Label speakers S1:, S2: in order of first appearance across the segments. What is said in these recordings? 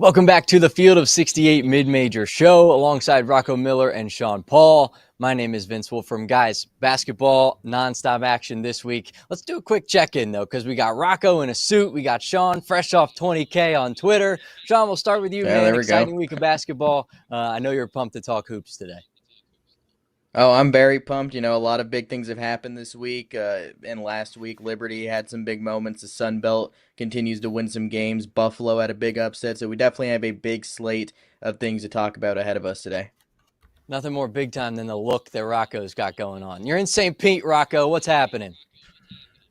S1: Welcome back to the Field of 68 Mid-Major Show alongside Rocco Miller and Sean Paul. My name is Vince Wolfram. Guys, basketball, nonstop action this week. Let's do a quick check-in, though, because we got Rocco in a suit. We got Sean fresh off 20K on Twitter. Sean, we'll start with you, man.
S2: There we
S1: Exciting
S2: go.
S1: week of basketball. I know you're pumped to talk hoops today.
S2: Oh, I'm very pumped. A lot of big things have happened this week. And last week, Liberty had some big moments. The Sun Belt continues to win some games. Buffalo had a big upset. So we definitely have a big slate of things to talk about ahead of us today.
S1: Nothing more big time than the look that Rocco's got going on. You're in St. Pete, Rocco. What's happening?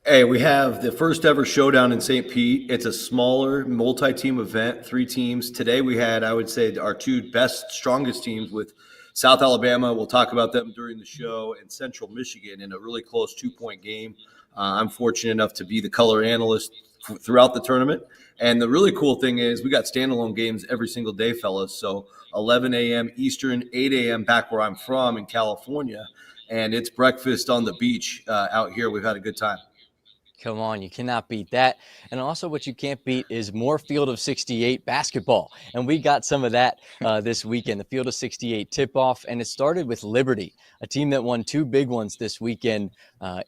S3: Hey, we have the first ever showdown in St. Pete. It's a smaller multi-team event, 3 teams. Today we had, I would say, our 2 best, strongest teams with South Alabama. We'll talk about them during the show, and Central Michigan in a really close 2-point game. I'm fortunate enough to be the color analyst throughout the tournament. And the really cool thing is we got standalone games every single day, fellas. So 11 a.m. Eastern, 8 a.m. back where I'm from in California. And it's breakfast on the beach out here. We've had a good time.
S1: Come on, you cannot beat that. And also what you can't beat is more Field of 68 basketball. And we got some of that this weekend, the Field of 68 tip-off. And it started with Liberty, a team that won 2 big ones this weekend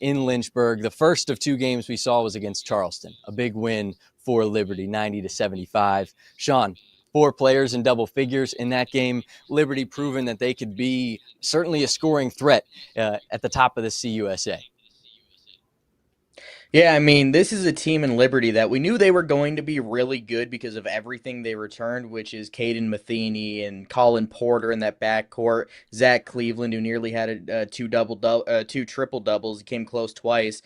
S1: in Lynchburg. The first of 2 games we saw was against Charleston, a big win for Liberty, 90-75. Sean, 4 players in double figures in that game. Liberty proving that they could be certainly a scoring threat at the top of the CUSA.
S2: Yeah, this is a team in Liberty that we knew they were going to be really good because of everything they returned, which is Caden Matheny and Colin Porter in that backcourt. Zach Cleveland, who nearly had 2 triple doubles, he came close twice.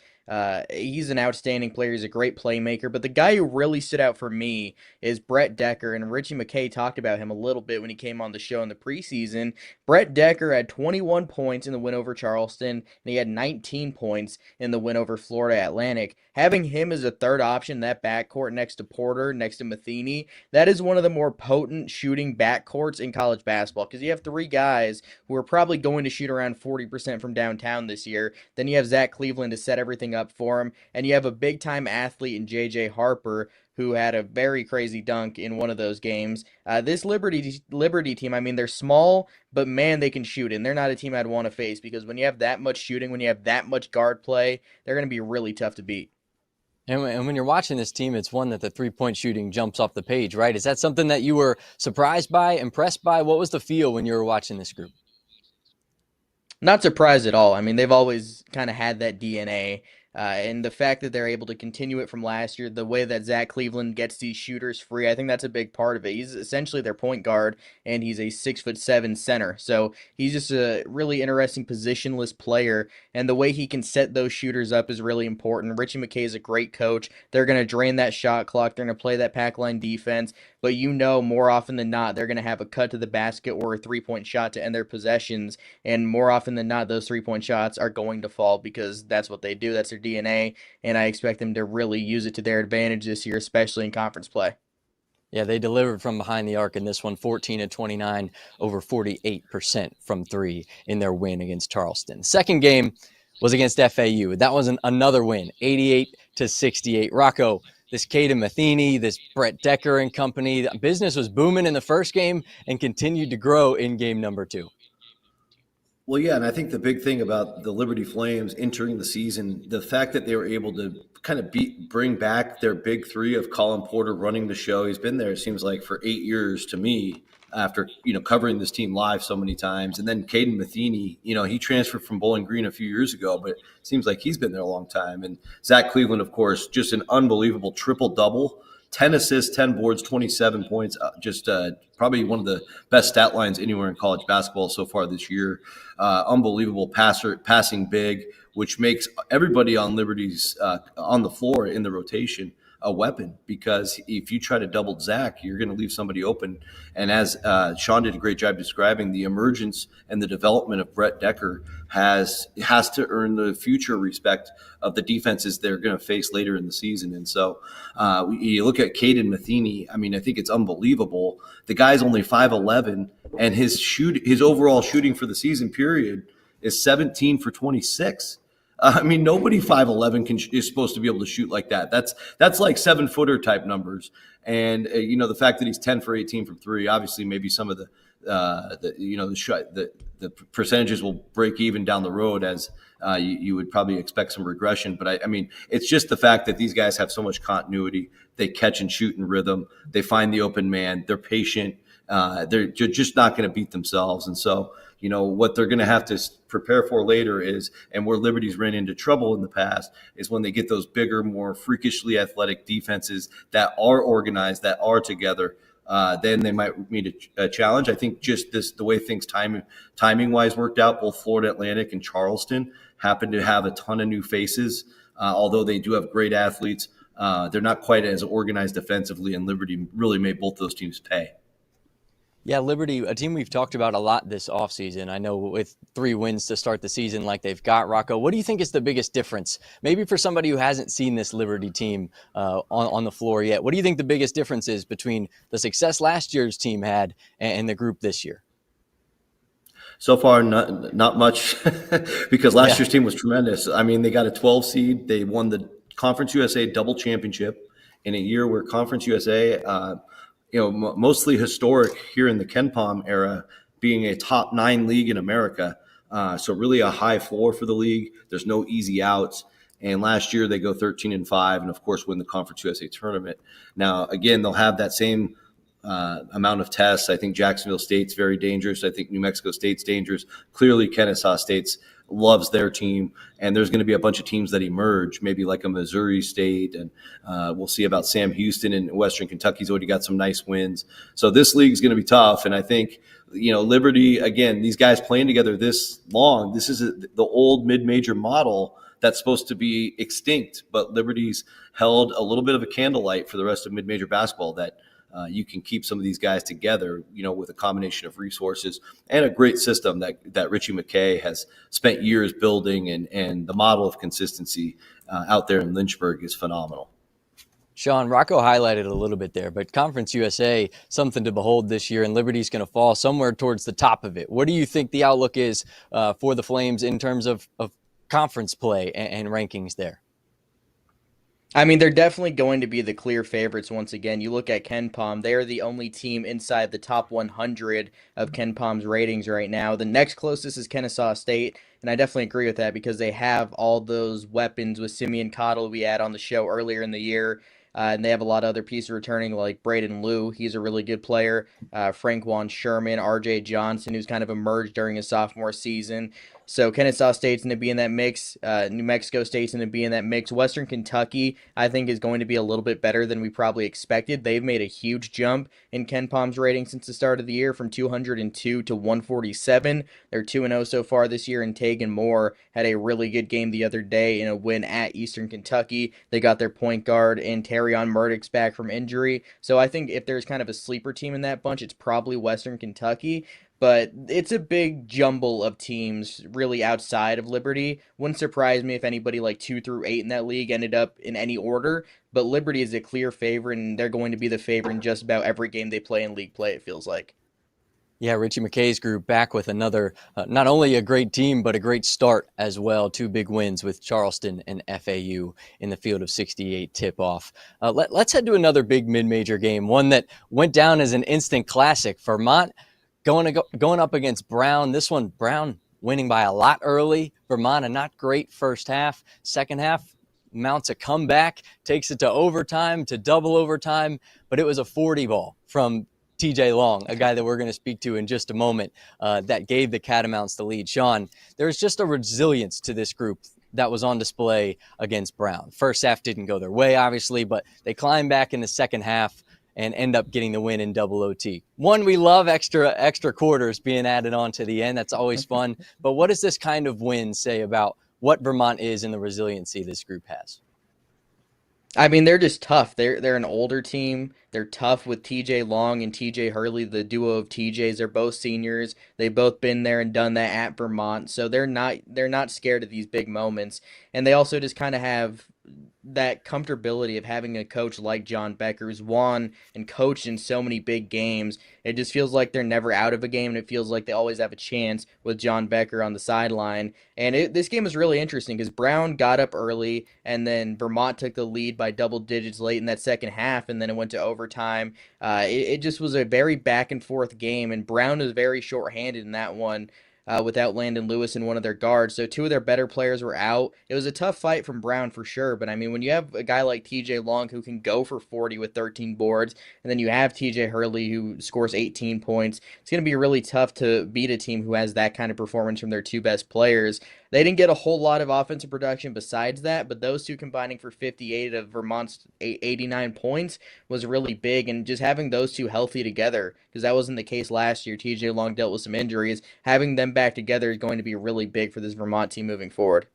S2: He's an outstanding player. He's a great playmaker. But the guy who really stood out for me is Brett Decker, and Richie McKay talked about him a little bit when he came on the show in the preseason. Brett Decker had 21 points in the win over Charleston, and he had 19 points in the win over Florida Atlantic. Having him as a third option, that backcourt next to Porter, next to Matheny, that is one of the more potent shooting backcourts in college basketball because you have 3 guys who are probably going to shoot around 40% from downtown this year. Then you have Zach Cleveland to set everything up for him, and you have a big-time athlete in J.J. Harper who had a very crazy dunk in one of those games. This Liberty team, they're small, but man, they can shoot, and they're not a team I'd want to face because when you have that much shooting, when you have that much guard play, they're going to be really tough to beat.
S1: And when you're watching this team, it's one that the 3-point shooting jumps off the page, right? Is that something that you were surprised by, impressed by? What was the feel when you were watching this group?
S2: Not surprised at all. They've always kind of had that DNA. And the fact that they're able to continue it from last year, the way that Zach Cleveland gets these shooters free, I think that's a big part of it. He's essentially their point guard, and he's a 6'7" center. So he's just a really interesting positionless player, and the way he can set those shooters up is really important. Richie McKay is a great coach. They're going to drain that shot clock. They're going to play that pack line defense, but more often than not, they're going to have a cut to the basket or a 3-point shot to end their possessions, and more often than not, those 3-point shots are going to fall because that's what they do. That's their DNA, and I expect them to really use it to their advantage this year, especially in conference play.
S1: Yeah, they delivered from behind the arc in this one, 14-29, over 48% from 3 in their win against Charleston. Second game was against FAU. That was another win, 88-68. Rocco, this Caden Matheny, this Brett Decker and company, the business was booming in the first game and continued to grow in game number 2.
S3: Well, yeah, and I think the big thing about the Liberty Flames entering the season, the fact that they were able to kind of bring back their big 3 of Colin Porter running the show. He's been there, it seems like, for 8 years to me after, covering this team live so many times. And then Caden Matheny, he transferred from Bowling Green a few years ago, but it seems like he's been there a long time. And Zach Cleveland, of course, just an unbelievable triple-double. 10 assists, 10 boards, 27 points, probably one of the best stat lines anywhere in college basketball so far this year. Unbelievable passing big, which makes everybody on Liberty's on the floor in the rotation a weapon, because if you try to double Zach, you're going to leave somebody open. And as Sean did a great job describing, the emergence and the development of Brett Decker has to earn the future respect of the defenses they're going to face later in the season. And so you look at Caden Matheny, I think it's unbelievable. The guy's only 5'11", and his overall shooting for the season period is 17 for 26. I mean, nobody 5'11" is supposed to be able to shoot like that. That's like 7-footer type numbers. And the fact that he's 10 for 18 from three, obviously maybe some of the percentages will break even down the road as you would probably expect some regression. But I mean, it's just the fact that these guys have so much continuity. They catch and shoot in rhythm. They find the open man. They're patient. They're just not going to beat themselves. And so, what they're going to have to prepare for later is, and where Liberty's ran into trouble in the past, is when they get those bigger, more freakishly athletic defenses that are organized, that are together, then they might meet a challenge. I think just the way things timing-wise worked out, both Florida Atlantic and Charleston happen to have a ton of new faces. Although they do have great athletes, they're not quite as organized defensively, and Liberty really made both those teams pay.
S1: Yeah, Liberty, a team we've talked about a lot this offseason. I know with 3 wins to start the season like they've got, Rocco, what do you think is the biggest difference? Maybe for somebody who hasn't seen this Liberty team on the floor yet, what do you think the biggest difference is between the success last year's team had and the group this year?
S3: So far, not much, because last year's team was tremendous. I mean, they got a 12 seed. They won the Conference USA double championship in a year where Conference USA mostly historic here in the KenPom era, being a top 9 league in America. So really a high floor for the league. There's no easy outs. And last year they go 13-5 and of course win the Conference USA tournament. Now, again, they'll have that same amount of tests. I think Jacksonville State's very dangerous. I think New Mexico State's dangerous. Clearly Kennesaw State's loves their team, and there's going to be a bunch of teams that emerge, maybe like a Missouri State, and we'll see about Sam Houston in Western Kentucky's already got some nice wins. So this league is going to be tough, and I think Liberty, again, these guys playing together this long, this is the old mid-major model that's supposed to be extinct, but Liberty's held a little bit of a candlelight for the rest of mid-major basketball that you can keep some of these guys together, with a combination of resources and a great system that Richie McKay has spent years building, and the model of consistency out there in Lynchburg is phenomenal.
S1: Sean, Rocco highlighted a little bit there, but Conference USA, something to behold this year, and Liberty's going to fall somewhere towards the top of it. What do you think the outlook is for the Flames in terms of conference play and rankings there?
S2: I mean, they're definitely going to be the clear favorites once again. You look at KenPom, they are the only team inside the top 100 of KenPom's ratings right now. The next closest is Kennesaw State, and I definitely agree with that because they have all those weapons with Simeon Cottle we had on the show earlier in the year. And they have a lot of other pieces returning, like Braden Liu. He's a really good player. Frank Juan Sherman, R.J. Johnson, who's kind of emerged during his sophomore season. So Kennesaw State's going to be in that mix. New Mexico State's going to be in that mix. Western Kentucky, I think, is going to be a little bit better than we probably expected. They've made a huge jump in KenPom's rating since the start of the year, from 202 to 147. They're 2-0 so far this year, and Tegan Moore had a really good game the other day in a win at Eastern Kentucky. They got their point guard and Terrion Murdoch's back from injury. So I think if there's kind of a sleeper team in that bunch, it's probably Western Kentucky. But it's a big jumble of teams really outside of Liberty. Wouldn't surprise me if anybody like 2 through 8 in that league ended up in any order. But Liberty is a clear favorite, and they're going to be the favorite in just about every game they play in league play, it feels like.
S1: Yeah, Richie McKay's group back with another, not only a great team, but a great start as well. 2 big wins with Charleston and FAU in the field of 68 tip-off. Let's head to another big mid-major game, one that went down as an instant classic. Vermont going up against Brown. This one, Brown winning by a lot early. Vermont, a not great first half. Second half, mounts a comeback, takes it to overtime, to double overtime, but it was a 40 ball from TJ Long, a guy that we're going to speak to in just a moment, that gave the Catamounts the lead. Sean, there's just a resilience to this group that was on display against Brown. First half didn't go their way, obviously, but they climbed back in the second half and end up getting the win in double OT. One, we love extra quarters being added on to the end. That's always fun. But what does this kind of win say about what Vermont is and the resiliency this group has?
S2: I mean, they're just tough. They're an older team. They're tough with TJ Long and TJ Hurley, the duo of TJs. They're both seniors. They've both been there and done that at Vermont. So they're not scared of these big moments. And they also just kind of have that comfortability of having a coach like John Becker who's won and coached in so many big games. It just feels like they're never out of a game, and it feels like they always have a chance with John Becker on the sideline. And this game was really interesting because Brown got up early, and then Vermont took the lead by double digits late in that second half, and then it went to overtime. It just was a very back and forth game, and Brown was very shorthanded in that one. Without Landon Lewis and one of their guards. So two of their better players were out. It was a tough fight from Brown for sure, but I mean, when you have a guy like TJ Long who can go for 40 with 13 boards, and then you have TJ Hurley who scores 18 points, it's going to be really tough to beat a team who has that kind of performance from their two best players. They didn't get a whole lot of offensive production besides that, but those two combining for 58 of Vermont's 89 points was really big, and just having those two healthy together, because that wasn't the case last year. TJ Long dealt with some injuries. Having them back together is going to be really big for this Vermont team moving forward.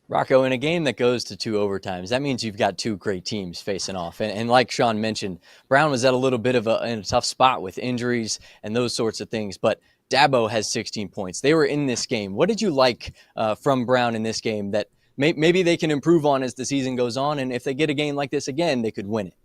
S1: Rocco, in a game that goes to 2 overtimes, that means you've got 2 great teams facing off. And like Sean mentioned, Brown was at a little bit of in a tough spot with injuries and those sorts of things, but Dabo has 16 points. They were in this game. What did you like from Brown in this game that maybe they can improve on as the season goes on, and if they get a game like this again, they could win it?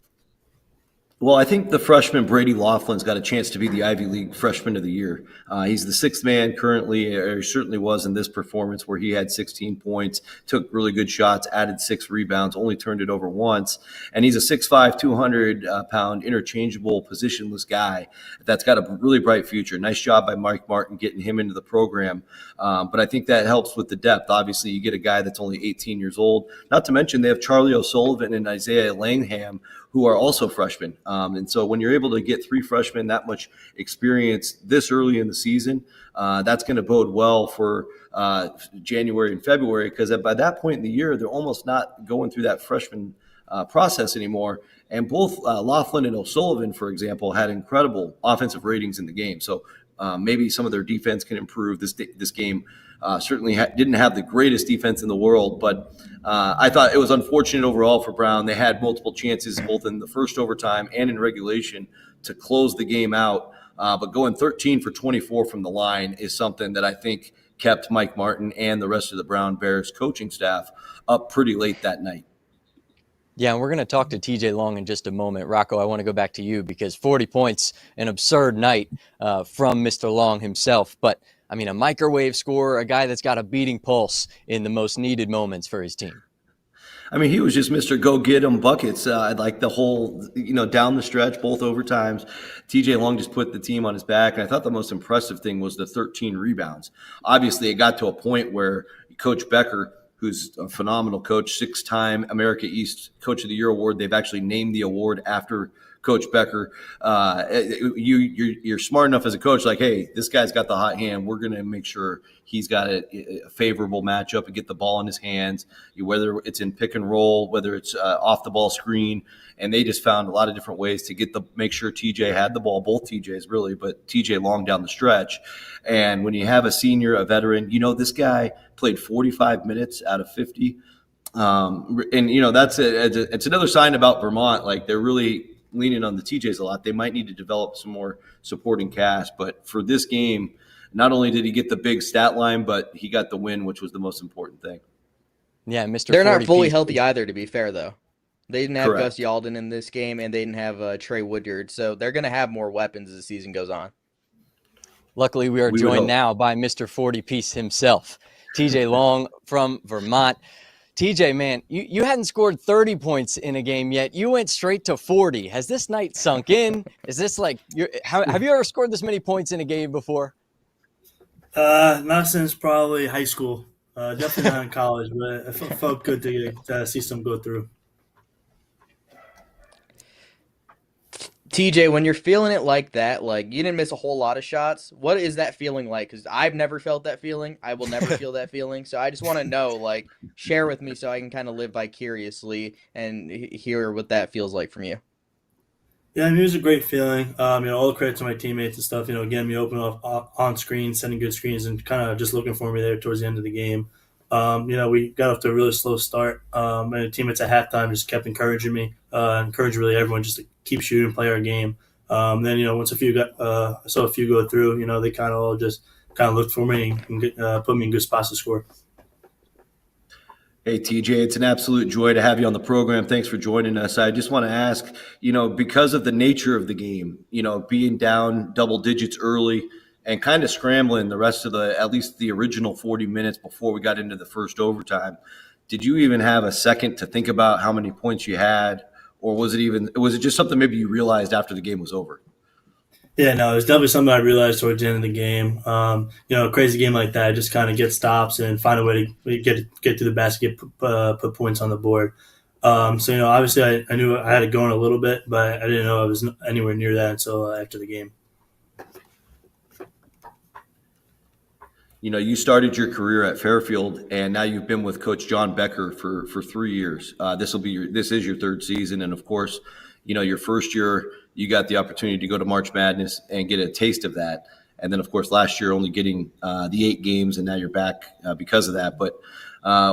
S3: Well, I think the freshman Brady Laughlin's got a chance to be the Ivy League Freshman of the Year. He's the 6th man currently, or certainly was in this performance where he had 16 points, took really good shots, added 6 rebounds, only turned it over once. And he's a 6'5", 200-pound interchangeable positionless guy that's got a really bright future. Nice job by Mike Martin getting him into the program. But I think that helps with the depth. Obviously, you get a guy that's only 18 years old. Not to mention they have Charlie O'Sullivan and Isaiah Langham, who are also freshmen. And so when you're able to get 3 freshmen, that much experience this early in the season, that's going to bode well for January and February, because by that point in the year, they're almost not going through that freshman process anymore. And both Laughlin and O'Sullivan, for example, had incredible offensive ratings in the game. So maybe some of their defense can improve. This game certainly didn't have the greatest defense in the world, but I thought it was unfortunate overall for Brown. They had multiple chances both in the first overtime and in regulation to close the game out, but going 13 for 24 from the line is something that I think kept Mike Martin and the rest of the Brown Bears coaching staff up pretty late that night.
S1: Yeah, and we're going to talk to TJ Long in just a moment. Rocco, I want to go back to you because 40 points, an absurd night from Mr. Long himself. But, I mean, a microwave scorer, a guy that's got a beating pulse in the most needed moments for his team.
S3: I mean, he was just Mr. Go Get 'em buckets, like the whole, down the stretch, both overtimes. TJ Long just put the team on his back. And I thought the most impressive thing was the 13 rebounds. Obviously, it got to a point where Coach Becker, who's a phenomenal coach, 6-time America East Coach of the Year award. They've actually named the award after Coach Becker. You're smart enough as a coach, like, hey, this guy's got the hot hand. We're going to make sure he's got a favorable matchup and get the ball in his hands, whether it's in pick and roll, whether it's off the ball screen. And they just found a lot of different ways to make sure TJ had the ball, both TJs really, but TJ Long down the stretch. And when you have a senior, a veteran, this guy played 45 minutes out of 50. And, that's it's another sign about Vermont. Like, they're really leaning on the TJs a lot. They might need to develop some more supporting cast. But for this game, not only did he get the big stat line, but he got the win, which was the most important thing.
S1: Yeah, Mr.
S2: They're not fully healthy either, to be fair, though. They didn't have
S3: Correct.
S2: Gus Yalden in this game, and they didn't have Trey Woodyard. So they're going to have more weapons as the season goes on.
S1: Luckily, we are joined now by Mr. 40-piece himself, TJ Long from Vermont. TJ, man, you hadn't scored 30 points in a game yet. You went straight to 40. Has this night sunk in? Is this like have you ever scored this many points in a game before?
S4: Not since probably high school. Definitely not in college, but it felt good to see some go through.
S2: TJ, when you're feeling it like that, like you didn't miss a whole lot of shots, what is that feeling like? Because I've never felt that feeling. I will never feel that feeling. So I just want to know, like, share with me so I can kind of live vicariously and hear what that feels like from you.
S4: Yeah, I mean, it was a great feeling. All the credit to my teammates and stuff, getting me open up on screen, sending good screens, and kind of just looking for me there towards the end of the game. We got off to a really slow start, and the teammates at halftime just kept encouraging me, encouraging really everyone just to keep shooting, play our game. Then, once I saw a few go through, they kind of all just looked for me and put me in good spots to score.
S3: Hey, TJ, it's an absolute joy to have you on the program. Thanks for joining us. I just want to ask, because of the nature of the game, being down double digits early and kind of scrambling the rest of at least the original 40 minutes before we got into the first overtime, did you even have a second to think about how many points you had? Or was it just something maybe you realized after the game was over?
S4: Yeah, no, it was definitely something I realized towards the end of the game. A crazy game like that, just kind of get stops and find a way to get to the basket, put points on the board. Obviously I knew I had it going a little bit, but I didn't know I was anywhere near that until after the game.
S3: You started your career at Fairfield, and now you've been with Coach John Becker for 3 years. This is your third season, and of course, your first year you got the opportunity to go to March Madness and get a taste of that, and then of course last year only getting the 8 games, and now you're back because of that. But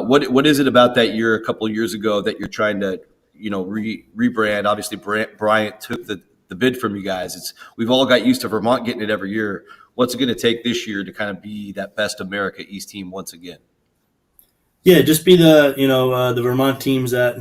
S3: what is it about that year a couple of years ago that you're trying to rebrand? Obviously, Bryant took the bid from you guys. We've all got used to Vermont getting it every year. What's it going to take this year to kind of be that best America East team once again?
S4: Yeah, just be the Vermont teams that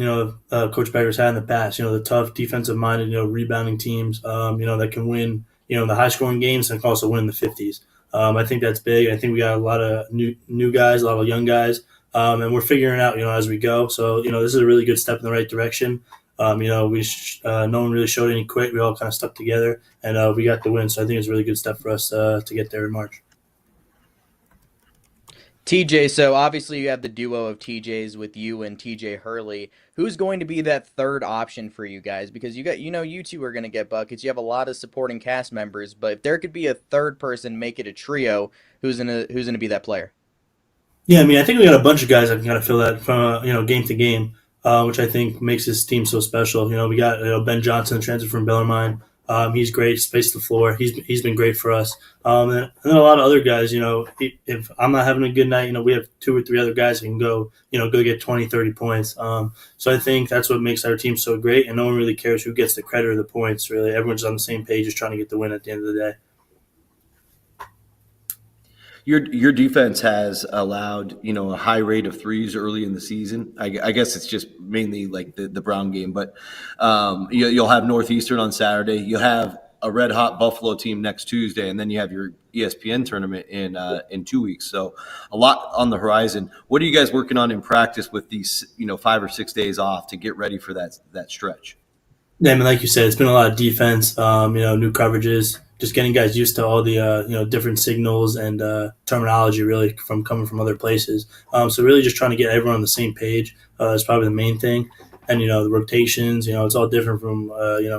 S4: Coach Becker's had in the past. The tough defensive minded rebounding teams. That can win the high scoring games and can also win in the 50s. I think that's big. I think we got a lot of new guys, a lot of young guys, and we're figuring out as we go. So this is a really good step in the right direction. No one really showed any quit. We all kind of stuck together, and we got the win. So I think it's a really good step for us to get there in March.
S2: TJ, so obviously you have the duo of TJs with you and TJ Hurley. Who's going to be that third option for you guys? Because you two are going to get buckets. You have a lot of supporting cast members, but if there could be a third person, make it a trio, who's gonna be that player?
S4: Yeah, I mean, I think we got a bunch of guys that can kind of fill that from game to game, which I think makes this team so special. We got Ben Johnson, transfer from Bellarmine. He's great, spaced the floor. He's been great for us. And then a lot of other guys. If I'm not having a good night, we have 2 or 3 other guys who can go get 20, 30 points. So I think that's what makes our team so great. And no one really cares who gets the credit or the points. Really, everyone's on the same page, just trying to get the win at the end of the day.
S3: Your defense has allowed a high rate of threes early in the season. I guess it's just mainly like the Brown game, but you'll have Northeastern on Saturday. You'll have a red hot Buffalo team next Tuesday, and then you have your ESPN tournament in 2 weeks. So a lot on the horizon. What are you guys working on in practice with these 5 or 6 days off to get ready for that stretch?
S4: Yeah, I mean, like you said, it's been a lot of defense. New coverages. Just getting guys used to all the different signals and terminology really coming from other places. So really just trying to get everyone on the same page is probably the main thing. And the rotations, it's all different from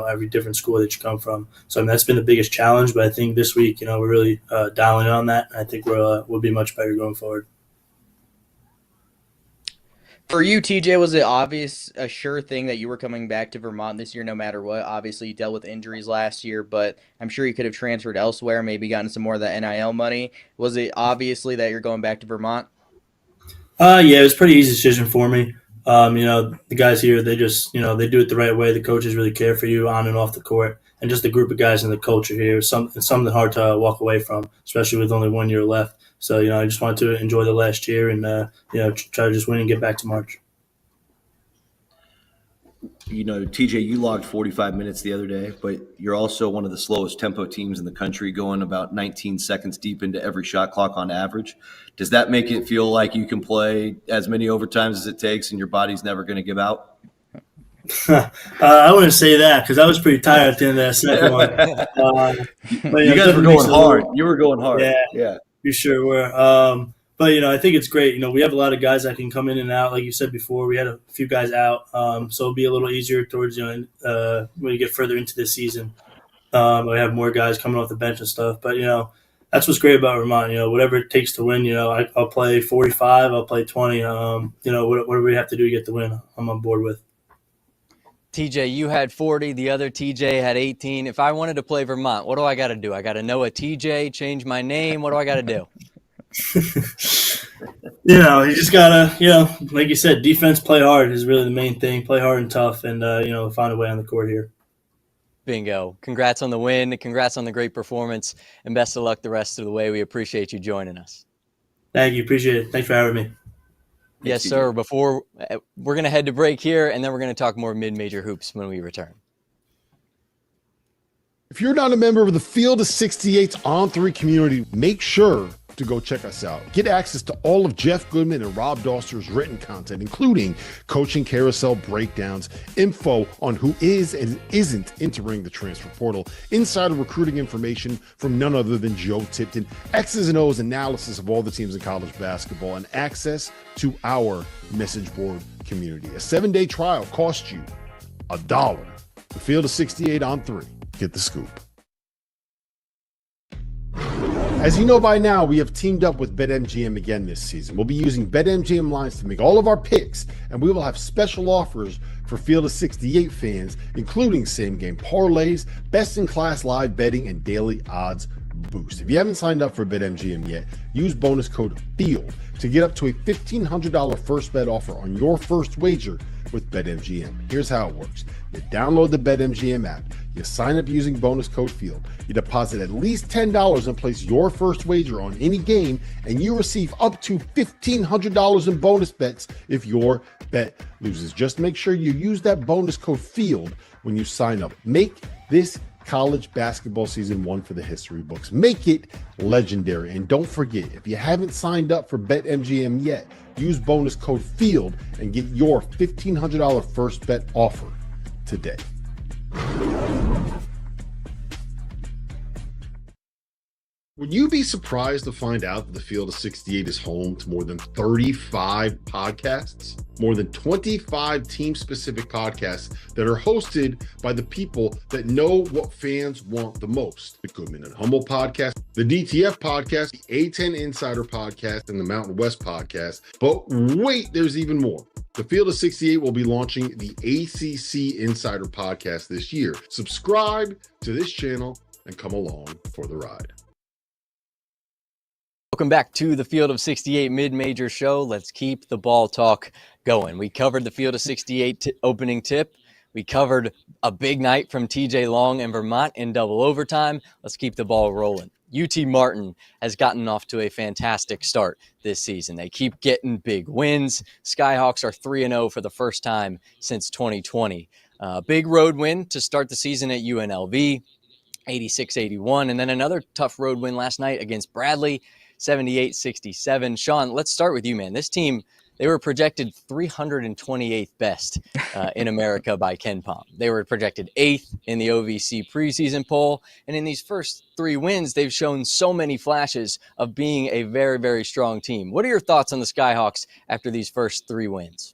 S4: every different school that you come from. So I mean, that's been the biggest challenge. But I think this week, we're really dialing in on that. I think we'll be much better going forward.
S2: For you, TJ, was it a sure thing that you were coming back to Vermont this year no matter what? Obviously, you dealt with injuries last year, but I'm sure you could have transferred elsewhere, maybe gotten some more of that NIL money. Was it obviously that you're going back to Vermont?
S4: Yeah, it was a pretty easy decision for me. The guys here, they just, they do it the right way. The coaches really care for you on and off the court. And just the group of guys and the culture here is something hard to walk away from, especially with only 1 year left. So, I just wanted to enjoy the last year and, try to just win and get back to March.
S3: TJ, you logged 45 minutes the other day, but you're also one of the slowest tempo teams in the country, going about 19 seconds deep into every shot clock on average. Does that make it feel like you can play as many overtimes as it takes and your body's never going to give out?
S4: I wouldn't say that because I was pretty tired at the end of that second one.
S3: You guys were going hard. You were going hard.
S4: Yeah. You sure were. But, I think it's great. We have a lot of guys that can come in and out. Like you said before, we had a few guys out. So it'll be a little easier towards, when you get further into the season. We have more guys coming off the bench and stuff. But, that's what's great about Vermont. Whatever it takes to win, I'll play 45, I'll play 20. Whatever we have to do to get the win, I'm on board with.
S1: TJ, you had 40. The other TJ had 18. If I wanted to play Vermont, what do I got to do? I got to know a TJ, change my name. What do I got to do?
S4: You just gotta, like you said, defense, play hard is really the main thing. Play hard and tough, and find a way on the court here.
S1: Bingo! Congrats on the win. Congrats on the great performance, and best of luck the rest of the way. We appreciate you joining us.
S4: Thank you. Appreciate it. Thanks for having me.
S1: Yes,
S3: TJ.
S1: sir. Before we're going to head to break here, and then we're going to talk more mid-major hoops when we return.
S5: If you're not a member of the Field of 68's On3 community, make sure to go check us out. Get access to all of Jeff Goodman and Rob Doster's written content, including coaching carousel breakdowns, info on who is and isn't entering the transfer portal, insider recruiting information from none other than Joe Tipton, X's and O's analysis of all the teams in college basketball, and access to our message board community. A 7-day trial costs you $1. The Field of 68 on 3. Get the scoop. As you know by now, we have teamed up with BetMGM again this season. We'll be using BetMGM lines to make all of our picks, and we will have special offers for Field of 68 fans, including same-game parlays, best-in-class live betting, and daily odds boost. If you haven't signed up for BetMGM yet, use bonus code FIELD to get up to a $1,500 first bet offer on your first wager with BetMGM. Here's how it works. You download the BetMGM app, you sign up using bonus code FIELD, you deposit at least $10 and place your first wager on any game, and you receive up to $1,500 in bonus bets if your bet loses. Just make sure you use that bonus code FIELD when you sign up. Make this college basketball season one for the history books. Make it legendary. And don't forget, if you haven't signed up for BetMGM yet, use bonus code FIELD and get your $1,500 first bet offer today. Would you be surprised to find out that the Field of 68 is home to more than 35 podcasts? More than 25 team-specific podcasts that are hosted by the people that know what fans want the most. The Goodman and Humble podcast, the DTF podcast, the A10 Insider podcast, and the Mountain West podcast. But wait, there's even more. The Field of 68 will be launching the ACC Insider podcast this year. Subscribe to this channel and come along for the ride.
S1: Welcome back to the Field of 68 mid-major show. Let's keep the ball talk going. We covered the Field of 68 opening tip. We covered a big night from TJ Long and Vermont in double overtime. Let's keep the ball rolling. UT Martin has gotten off to a fantastic start this season. They keep getting big wins. Skyhawks are 3-0 for the first time since 2020. Big road win to start the season at UNLV, 86-81. And then another tough road win last night against Bradley, 78-67. Sean, let's start with you, man. This team, they were projected 328th best in America by KenPom. They were projected 8th in the OVC preseason poll. And in these first 3 wins, they've shown so many flashes of being a very, very strong team. What are your thoughts on the Skyhawks after these first 3 wins?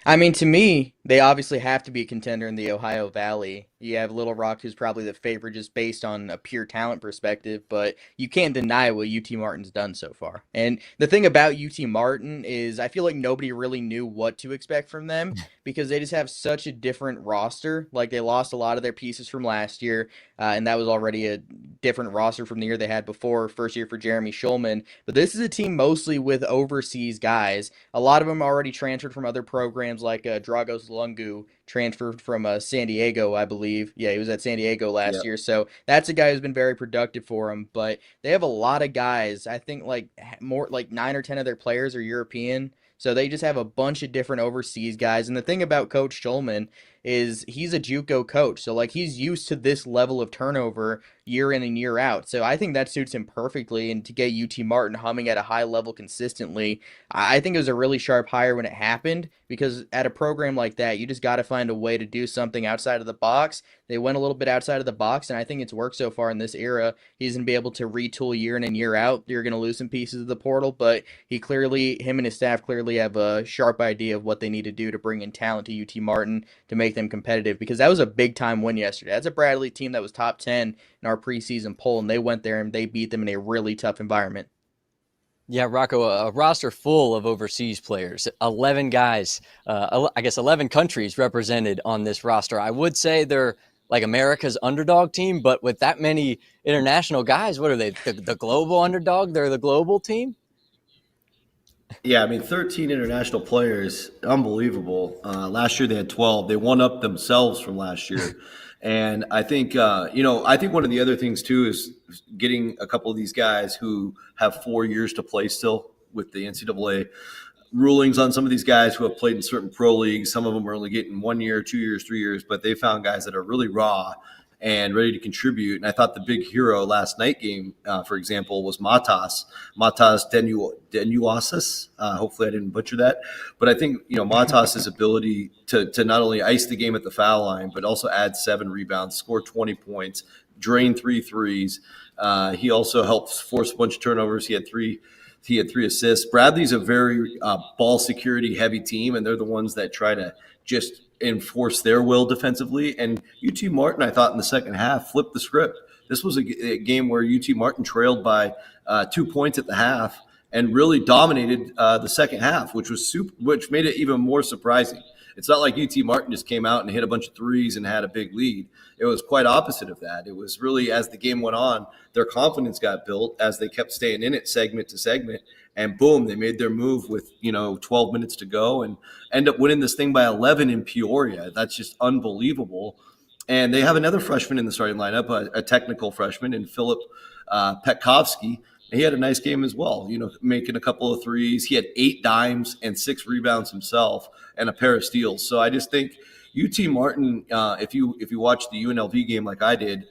S2: I mean, to me, they obviously have to be a contender in the Ohio Valley. You have Little Rock, who's probably the favorite just based on a pure talent perspective, but you can't deny what UT Martin's done so far. And the thing about UT Martin is I feel like nobody really knew what to expect from them because they just have such a different roster. Like, they lost a lot of their pieces from last year, and that was already a different roster from the year they had before, first year for Jeremy Schulman. But this is a team mostly with overseas guys. A lot of them already transferred from other programs, like Dragos Lungu transferred from San Diego, I believe. Yeah, he was at San Diego last year. So that's a guy who's been very productive for them. But they have a lot of guys. I think like 9 or 10 of their players are European. So they just have a bunch of different overseas guys. And the thing about Coach Schulman is he's a JUCO coach. So like he's used to this level of turnover year in and year out. So I think that suits him perfectly. And to get UT Martin humming at a high level consistently, I think it was a really sharp hire when it happened, because at a program like that, you just got to find a way to do something outside of the box. They went a little bit outside of the box, and I think it's worked so far in this era. He's going to be able to retool year in and year out. You're going to lose some pieces of the portal, but him and his staff clearly have a sharp idea of what they need to do to bring in talent to UT Martin to make them competitive, because that was a big-time win yesterday. That's a Bradley team that was top 10 in our preseason poll, and they went there and they beat them in a really tough environment.
S1: Yeah, Rocco, a roster full of overseas players, 11 guys, 11 countries represented on this roster. I would say they're like America's underdog team, but with that many international guys, what are they, the global underdog? They're the global team?
S3: Yeah, I mean, 13 international players, unbelievable. Last year they had 12. They won up themselves from last year. And I think, I think one of the other things too is getting a couple of these guys who have 4 years to play still. with the NCAA rulings on some of these guys who have played in certain pro leagues. Some of them are only getting 1 year, 2 years, 3 years, but they found guys that are really raw and ready to contribute. And I thought the big hero last night game, for example, was Matas Denuasis. Hopefully I didn't butcher that. But I think, Matas' ability to not only ice the game at the foul line, but also add 7 rebounds, score 20 points, drain 3 threes. He also helped force a bunch of turnovers. He had 3 assists. Bradley's a very ball security heavy team, and they're the ones that try to just enforce their will defensively. And UT Martin, I thought in the second half, flipped the script. This was a game where UT Martin trailed by 2 points at the half and really dominated the second half, which made it even more surprising. It's not like UT Martin just came out and hit a bunch of threes and had a big lead. It was quite opposite of that. It was really, as the game went on, their confidence got built as they kept staying in it segment to segment. And boom, they made their move with, 12 minutes to go and end up winning this thing by 11 in Peoria. That's just unbelievable. And they have another freshman in the starting lineup, a technical freshman, in Philip Petkovsky. He had a nice game as well, making a couple of threes. He had 8 dimes and 6 rebounds himself and a pair of steals. So I just think UT Martin, if you watch the UNLV game like I did,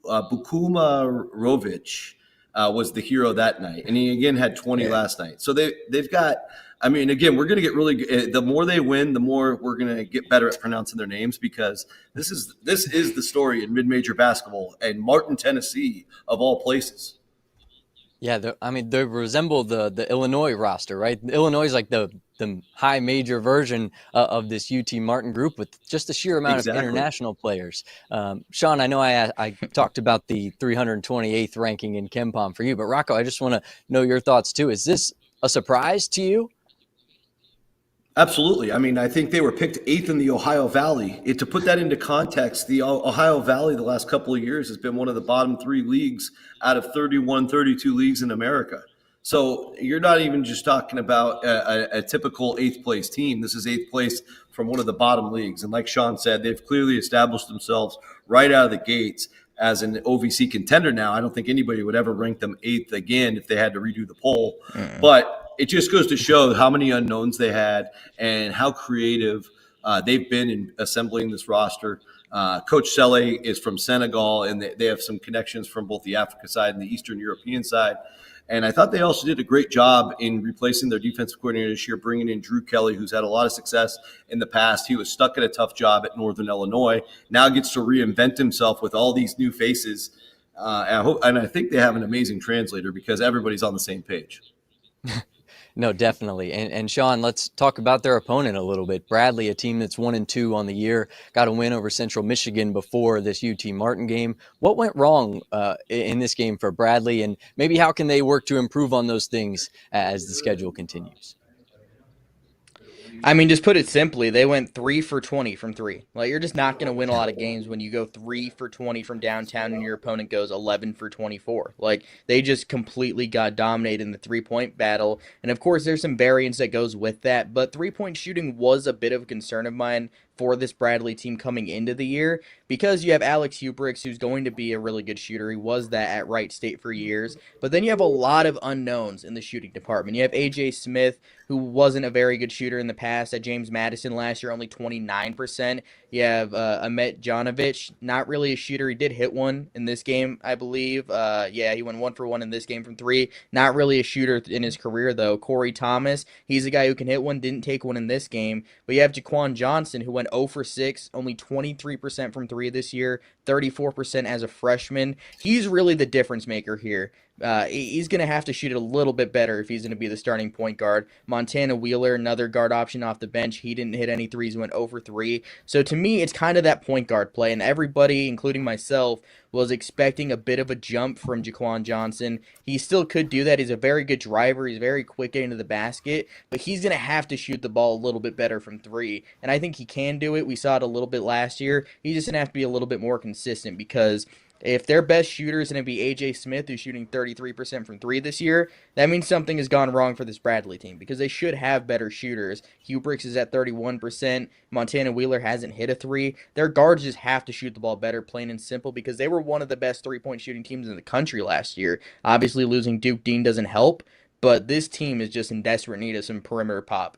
S3: Bukumarovic was the hero that night. And he, again, had 20 last night. So they've got – again, we're going to get really – the more they win, the more we're going to get better at pronouncing their names, because this is the story in mid-major basketball, and Martin, Tennessee, of all places.
S1: Yeah, they resemble the Illinois roster, right? Illinois is like the high major version of this UT Martin group with just a sheer amount of international players. Sean, I know I talked about the 328th ranking in KenPom for you, but Rocco, I just want to know your thoughts too. Is this a surprise to you?
S3: Absolutely. I think they were picked 8th in the Ohio Valley. To put that into context, the Ohio Valley the last couple of years has been one of the bottom 3 leagues out of 31, 32 leagues in America. So you're not even just talking about a typical 8th place team. This is 8th place from one of the bottom leagues. And like Sean said, they've clearly established themselves right out of the gates as an OVC contender now. I don't think anybody would ever rank them 8th again if they had to redo the poll. But it just goes to show how many unknowns they had and how creative they've been in assembling this roster. Coach Sele is from Senegal, and they have some connections from both the Africa side and the Eastern European side. And I thought they also did a great job in replacing their defensive coordinator this year, bringing in Drew Kelly, who's had a lot of success in the past. He was stuck at a tough job at Northern Illinois, now gets to reinvent himself with all these new faces. And I think they have an amazing translator because everybody's on the same page.
S1: No, definitely. And Sean, let's talk about their opponent a little bit. Bradley, a team that's 1-2 on the year, got a win over Central Michigan before this UT Martin game. What went wrong in this game for Bradley, and maybe how can they work to improve on those things as the schedule continues?
S2: Just put it simply, they went 3 for 20 from 3. Like, you're just not going to win a lot of games when you go 3 for 20 from downtown and your opponent goes 11 for 24. Like, they just completely got dominated in the 3-point battle. And of course, there's some variance that goes with that, but 3-point shooting was a bit of a concern of mine for this Bradley team coming into the year, because you have Alex Hubricks, who's going to be a really good shooter. He was that at Wright State for years. But then you have a lot of unknowns in the shooting department. You have A.J. Smith, who wasn't a very good shooter in the past. At James Madison last year, only 29%. You have Ahmet Janovic, not really a shooter. He did hit one in this game, I believe. He went 1 for 1 in this game from 3. Not really a shooter in his career, though. Corey Thomas, he's a guy who can hit one, didn't take one in this game. But you have Jaquan Johnson, who went 0 for 6, only 23% from 3 this year, 34% as a freshman. He's really the difference maker here. He's going to have to shoot it a little bit better if he's going to be the starting point guard. Montana Wheeler, another guard option off the bench. He didn't hit any threes, went 0 for 3. So to me, it's kind of that point guard play, and everybody, including myself, was expecting a bit of a jump from Jaquan Johnson. He still could do that. He's a very good driver. He's very quick into the basket, but he's going to have to shoot the ball a little bit better from 3, and I think he can do it. We saw it a little bit last year. He's just going to have to be a little bit more consistent, because if their best shooter is going to be A.J. Smith, who's shooting 33% from 3 this year, that means something has gone wrong for this Bradley team, because they should have better shooters. Hubricks is at 31%. Montana Wheeler hasn't hit a 3. Their guards just have to shoot the ball better, plain and simple, because they were one of the best 3-point shooting teams in the country last year. Obviously, losing Duke Dean doesn't help, but this team is just in desperate need of some perimeter pop.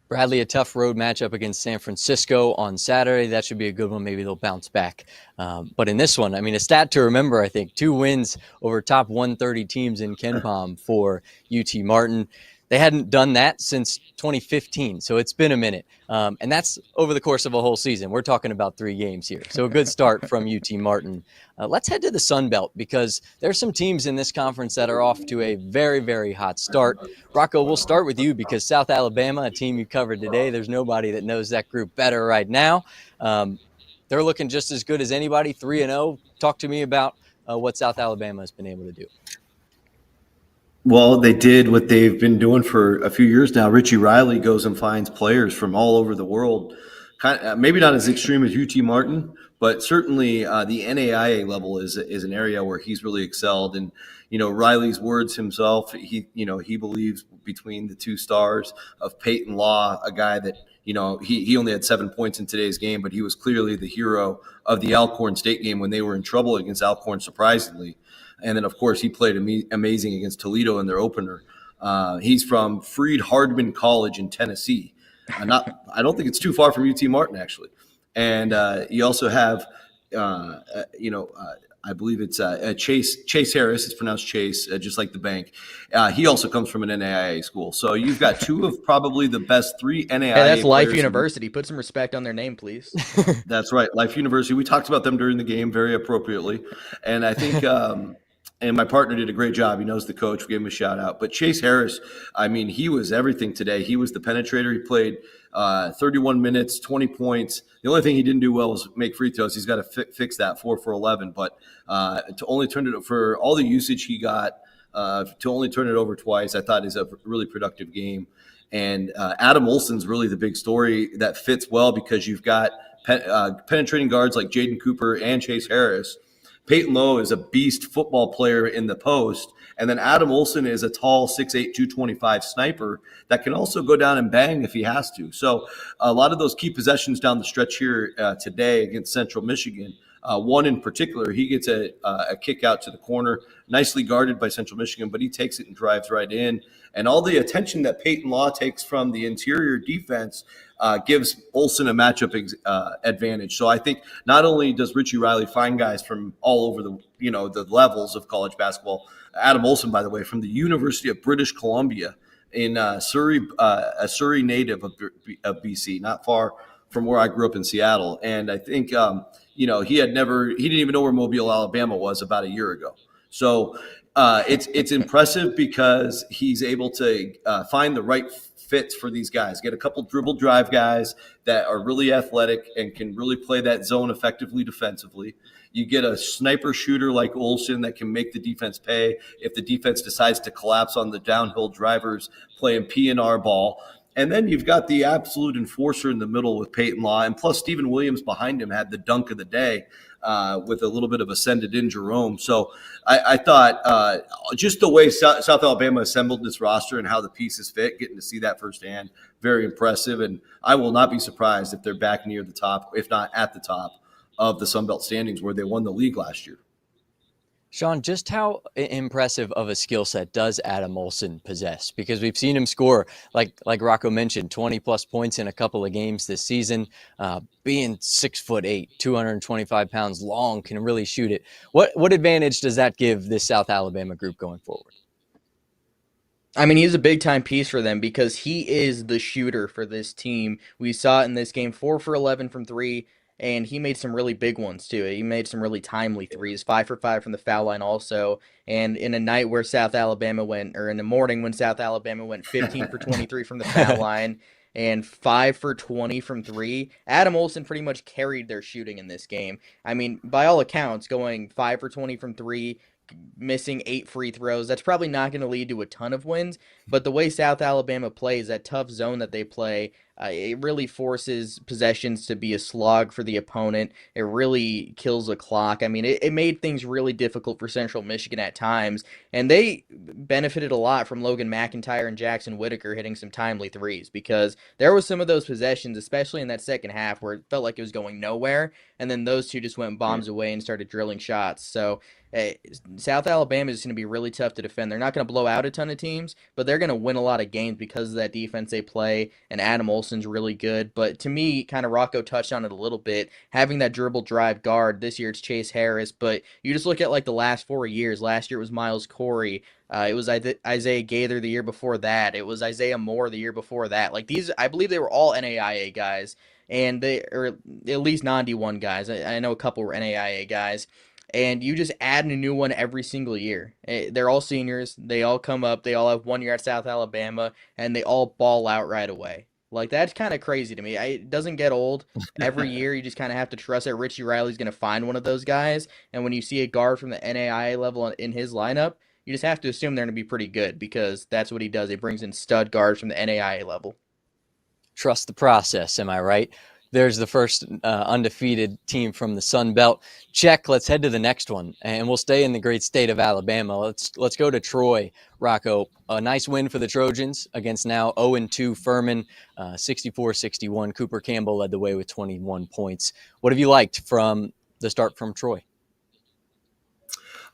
S1: Bradley, a tough road matchup against San Francisco on Saturday. That should be a good one. Maybe they'll bounce back. But in this one, I mean, a stat to remember, I think, 2 wins over top 130 teams in KenPom for UT Martin. They hadn't done that since 2015, so it's been a minute. And that's over the course of a whole season. We're talking about 3 games here. So a good start from UT Martin. Let's head to the Sun Belt because there's some teams in this conference that are off to a very, very hot start. Rocco, we'll start with you because South Alabama, a team you covered today, there's nobody that knows that group better right now. They're looking just as good as anybody, 3-0. Talk to me about what South Alabama has been able to do.
S3: Well, they did what they've been doing for a few years now. Richie Riley goes and finds players from all over the world. Maybe not as extreme as UT Martin, but certainly the NAIA level is an area where he's really excelled. And Riley's words himself, he believes between the 2 stars of Peyton Law, a guy that he only had 7 points in today's game, but he was clearly the hero of the Alcorn State game when they were in trouble against Alcorn, surprisingly. And then, of course, he played amazing against Toledo in their opener. He's from Freed-Hardman College in Tennessee. I don't think it's too far from UT Martin, actually. And you also have, I believe it's Chase Harris. It's pronounced Chase, just like the bank. He also comes from an NAIA school. So you've got 2 of probably the best 3 NAIA.
S2: Yeah, that's Life University. Put some respect on their name, please.
S3: That's right, Life University. We talked about them during the game very appropriately. And I think and my partner did a great job. He knows the coach. We gave him a shout out. But Chase Harris, I mean, he was everything today. He was the penetrator. He played 31 minutes, 20 points. The only thing he didn't do well was make free throws. He's got to fix that, 4 for 11. But to only turn it for all the usage he got, to only turn it over twice, I thought is a really productive game. And Adam Olson's really the big story that fits well because you've got penetrating guards like Jaden Cooper and Chase Harris. Peyton Lowe is a beast football player in the post. And then Adam Olson is a tall 6'8", 225 sniper that can also go down and bang if he has to. So a lot of those key possessions down the stretch here today against Central Michigan, one in particular, he gets a kick out to the corner, nicely guarded by Central Michigan, but he takes it and drives right in. And all the attention that Peyton Law takes from the interior defense gives Olson a matchup advantage. So I think not only does Richie Riley find guys from all over the levels of college basketball. Adam Olson, by the way, from the University of British Columbia in Surrey, a Surrey native of BC, not far from where I grew up in Seattle. And I think he didn't even know where Mobile, Alabama was about a year ago. So it's impressive because he's able to find the right fits for these guys. Get a couple dribble drive guys that are really athletic and can really play that zone effectively defensively. You get a sniper shooter like Olson that can make the defense pay if the defense decides to collapse on the downhill drivers playing P&R ball. And then you've got the absolute enforcer in the middle with Peyton Law. And plus Stephen Williams behind him had the dunk of the day with a little bit of ascended in Jerome. So I thought just the way South Alabama assembled this roster and how the pieces fit, getting to see that firsthand, very impressive. And I will not be surprised if they're back near the top, if not at the top, of the Sun Belt standings where they won the league last year.
S1: Sean, just how impressive of a skill set does Adam Olson possess? Because we've seen him score, like Rocco mentioned, 20-plus points in a couple of games this season. Being 6'8", 225 pounds long, can really shoot it. What advantage does that give this South Alabama group going forward?
S2: I mean, he's a big-time piece for them because he is the shooter for this team. We saw it in this game, 4 for 11 from 3. And he made some really big ones, too. He made some really timely threes, 5 for 5 from the foul line also. And in a night where South Alabama went, or in the morning when South Alabama went 15 for 23 from the foul line and 5 for 20 from 3, Adam Olson pretty much carried their shooting in this game. I mean, by all accounts, going 5 for 20 from 3, missing 8 free throws, that's probably not going to lead to a ton of wins. But the way South Alabama plays, that tough zone that they play, it really forces possessions to be a slog for the opponent. It really kills the clock. I mean, it made things really difficult for Central Michigan at times, and they benefited a lot from Logan McIntyre and Jackson Whitaker hitting some timely threes because there was some of those possessions, especially in that second half, where it felt like it was going nowhere, and then those two just went bombs away and started drilling shots. So South Alabama is going to be really tough to defend. They're not going to blow out a ton of teams, but they're going to win a lot of games because of that defense they play, and Adam Olson's really good. But to me, kind of Rocco touched on it a little bit, having that dribble drive guard. This year it's Chase Harris, but you just look at like the last 4 years. Last year it was Miles Corey. It was Isaiah Gaither the year before that. It was Isaiah Moore the year before that. Like these, I believe they were all NAIA guys, and they or at least non-D1 guys. I know a couple were NAIA guys. And you just add a new one every single year. They're all seniors. They all come up. They all have 1 year at South Alabama, and they all ball out right away. Like, that's kind of crazy to me. It doesn't get old. Every year, you just kind of have to trust that Richie Riley's going to find one of those guys. And when you see a guard from the NAIA level in his lineup, you just have to assume they're going to be pretty good because that's what he does. He brings in stud guards from the NAIA level.
S1: Trust the process, am I right? There's the first undefeated team from the Sun Belt. Check. Let's head to the next one, and we'll stay in the great state of Alabama. Let's go to Troy. Rocco, a nice win for the Trojans against now 0-2 Furman, 64-61. Cooper Campbell led the way with 21 points. What have you liked from the start from Troy?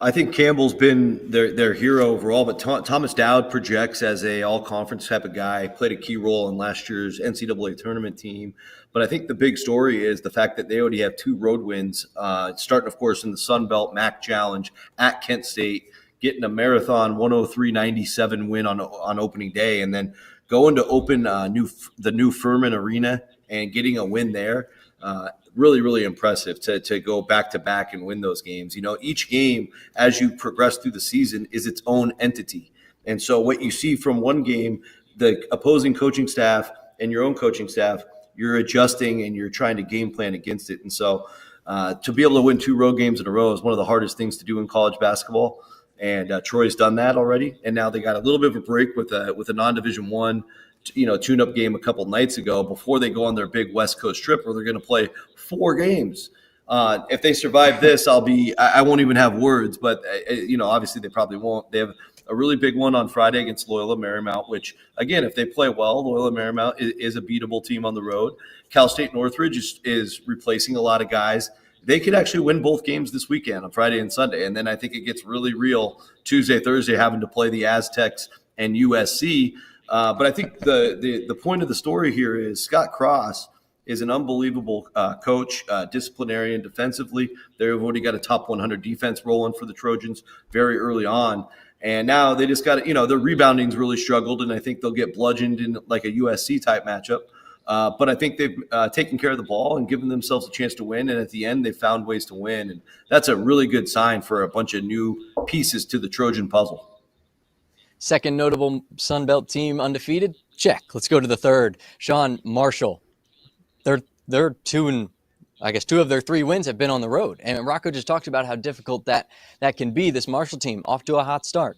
S3: I think Campbell's been their hero overall, but Thomas Dowd projects as a all-conference type of guy, played a key role in last year's NCAA tournament team. But I think the big story is the fact that they already have 2 road wins, starting, of course, in the Sun Belt MAC Challenge at Kent State, getting a marathon 103-97 win on opening day, and then going to open the new Furman Arena and getting a win there. Really, really impressive to go back-to-back and win those games. You know, each game, as you progress through the season, is its own entity. And so what you see from one game, the opposing coaching staff and your own coaching staff, you're adjusting and you're trying to game plan against it. And so to be able to win 2 road games in a row is one of the hardest things to do in college basketball. And Troy's done that already. And now they got a little bit of a break with a non-Division I tune-up game a couple nights ago before they go on their big West Coast trip where they're going to play 4 games. If they survive this, I won't even have words, but obviously they probably won't. They have a really big one on Friday against Loyola Marymount, which again, if they play well, Loyola Marymount is a beatable team on the road. Cal State Northridge is replacing a lot of guys. They could actually win both games this weekend on Friday and Sunday. And then I think it gets really real Tuesday, Thursday, having to play the Aztecs and USC. But I think the point of the story here is Scott Cross is an unbelievable coach, disciplinarian defensively. They've already got a top 100 defense rolling for the Trojans very early on. And now they just got their rebounding's really struggled, and I think they'll get bludgeoned in like a USC type matchup. But I think they've taken care of the ball and given themselves a chance to win. And at the end, they found ways to win. And that's a really good sign for a bunch of new pieces to the Trojan puzzle.
S1: Second notable Sun Belt team undefeated? Check. Let's go to the third. Sean, Marshall. They're 2 of their 3 wins have been on the road. And Rocco just talked about how difficult that can be. This Marshall team off to a hot start.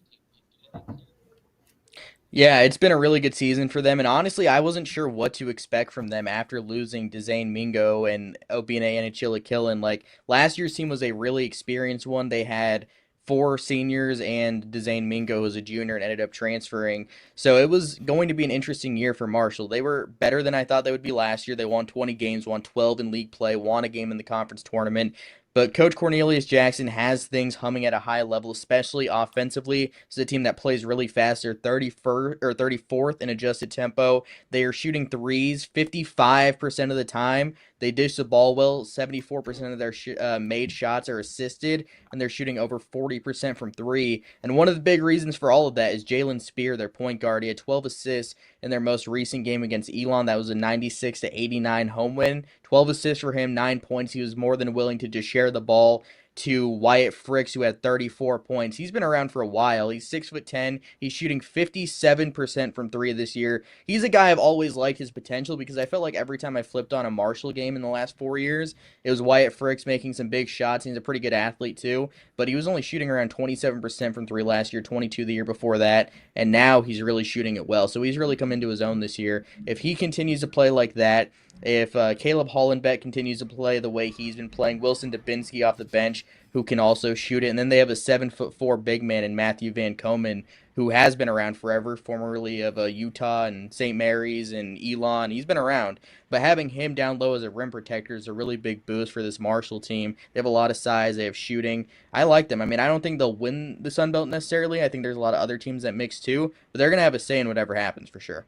S2: Yeah, it's been a really good season for them, and honestly, I wasn't sure what to expect from them after losing Dezane Mingo and Obina Anichila-Killen. Like, last year's team was a really experienced one. They had 4 seniors, and Dezane Mingo was a junior and ended up transferring. So it was going to be an interesting year for Marshall. They were better than I thought they would be last year. They won 20 games, won 12 in league play, won a game in the conference tournament. But Coach Cornelius Jackson has things humming at a high level, especially offensively. It's a team that plays really fast. They're 34th in adjusted tempo. They are shooting threes 55% of the time. They dish the ball well. 74% of their made shots are assisted, and they're shooting over 40% from 3. And one of the big reasons for all of that is Jalen Spear, their point guard. He had 12 assists in their most recent game against Elon. That was a 96-89 home win. 12 assists for him, 9 points. He was more than willing to just share the ball to Wyatt Fricks, who had 34 points. He's been around for a while. He's 6'10". He's shooting 57% from 3 this year. He's a guy I've always liked his potential because I felt like every time I flipped on a Marshall game in the last 4 years, it was Wyatt Fricks making some big shots. He's a pretty good athlete too, but he was only shooting around 27% from 3 last year, 22 the year before that, and now he's really shooting it well. So he's really come into his own this year. If he continues to play like that, If Caleb Hollenbeck continues to play the way he's been playing, Wilson Dubinsky off the bench, who can also shoot it, and then they have a 7'4" big man in Matthew Van Komen, who has been around forever, formerly of Utah and St. Mary's and Elon. He's been around, but having him down low as a rim protector is a really big boost for this Marshall team. They have a lot of size. They have shooting. I like them. I mean, I don't think they'll win the Sun Belt necessarily. I think there's a lot of other teams that mix too, but they're going to have a say in whatever happens for sure.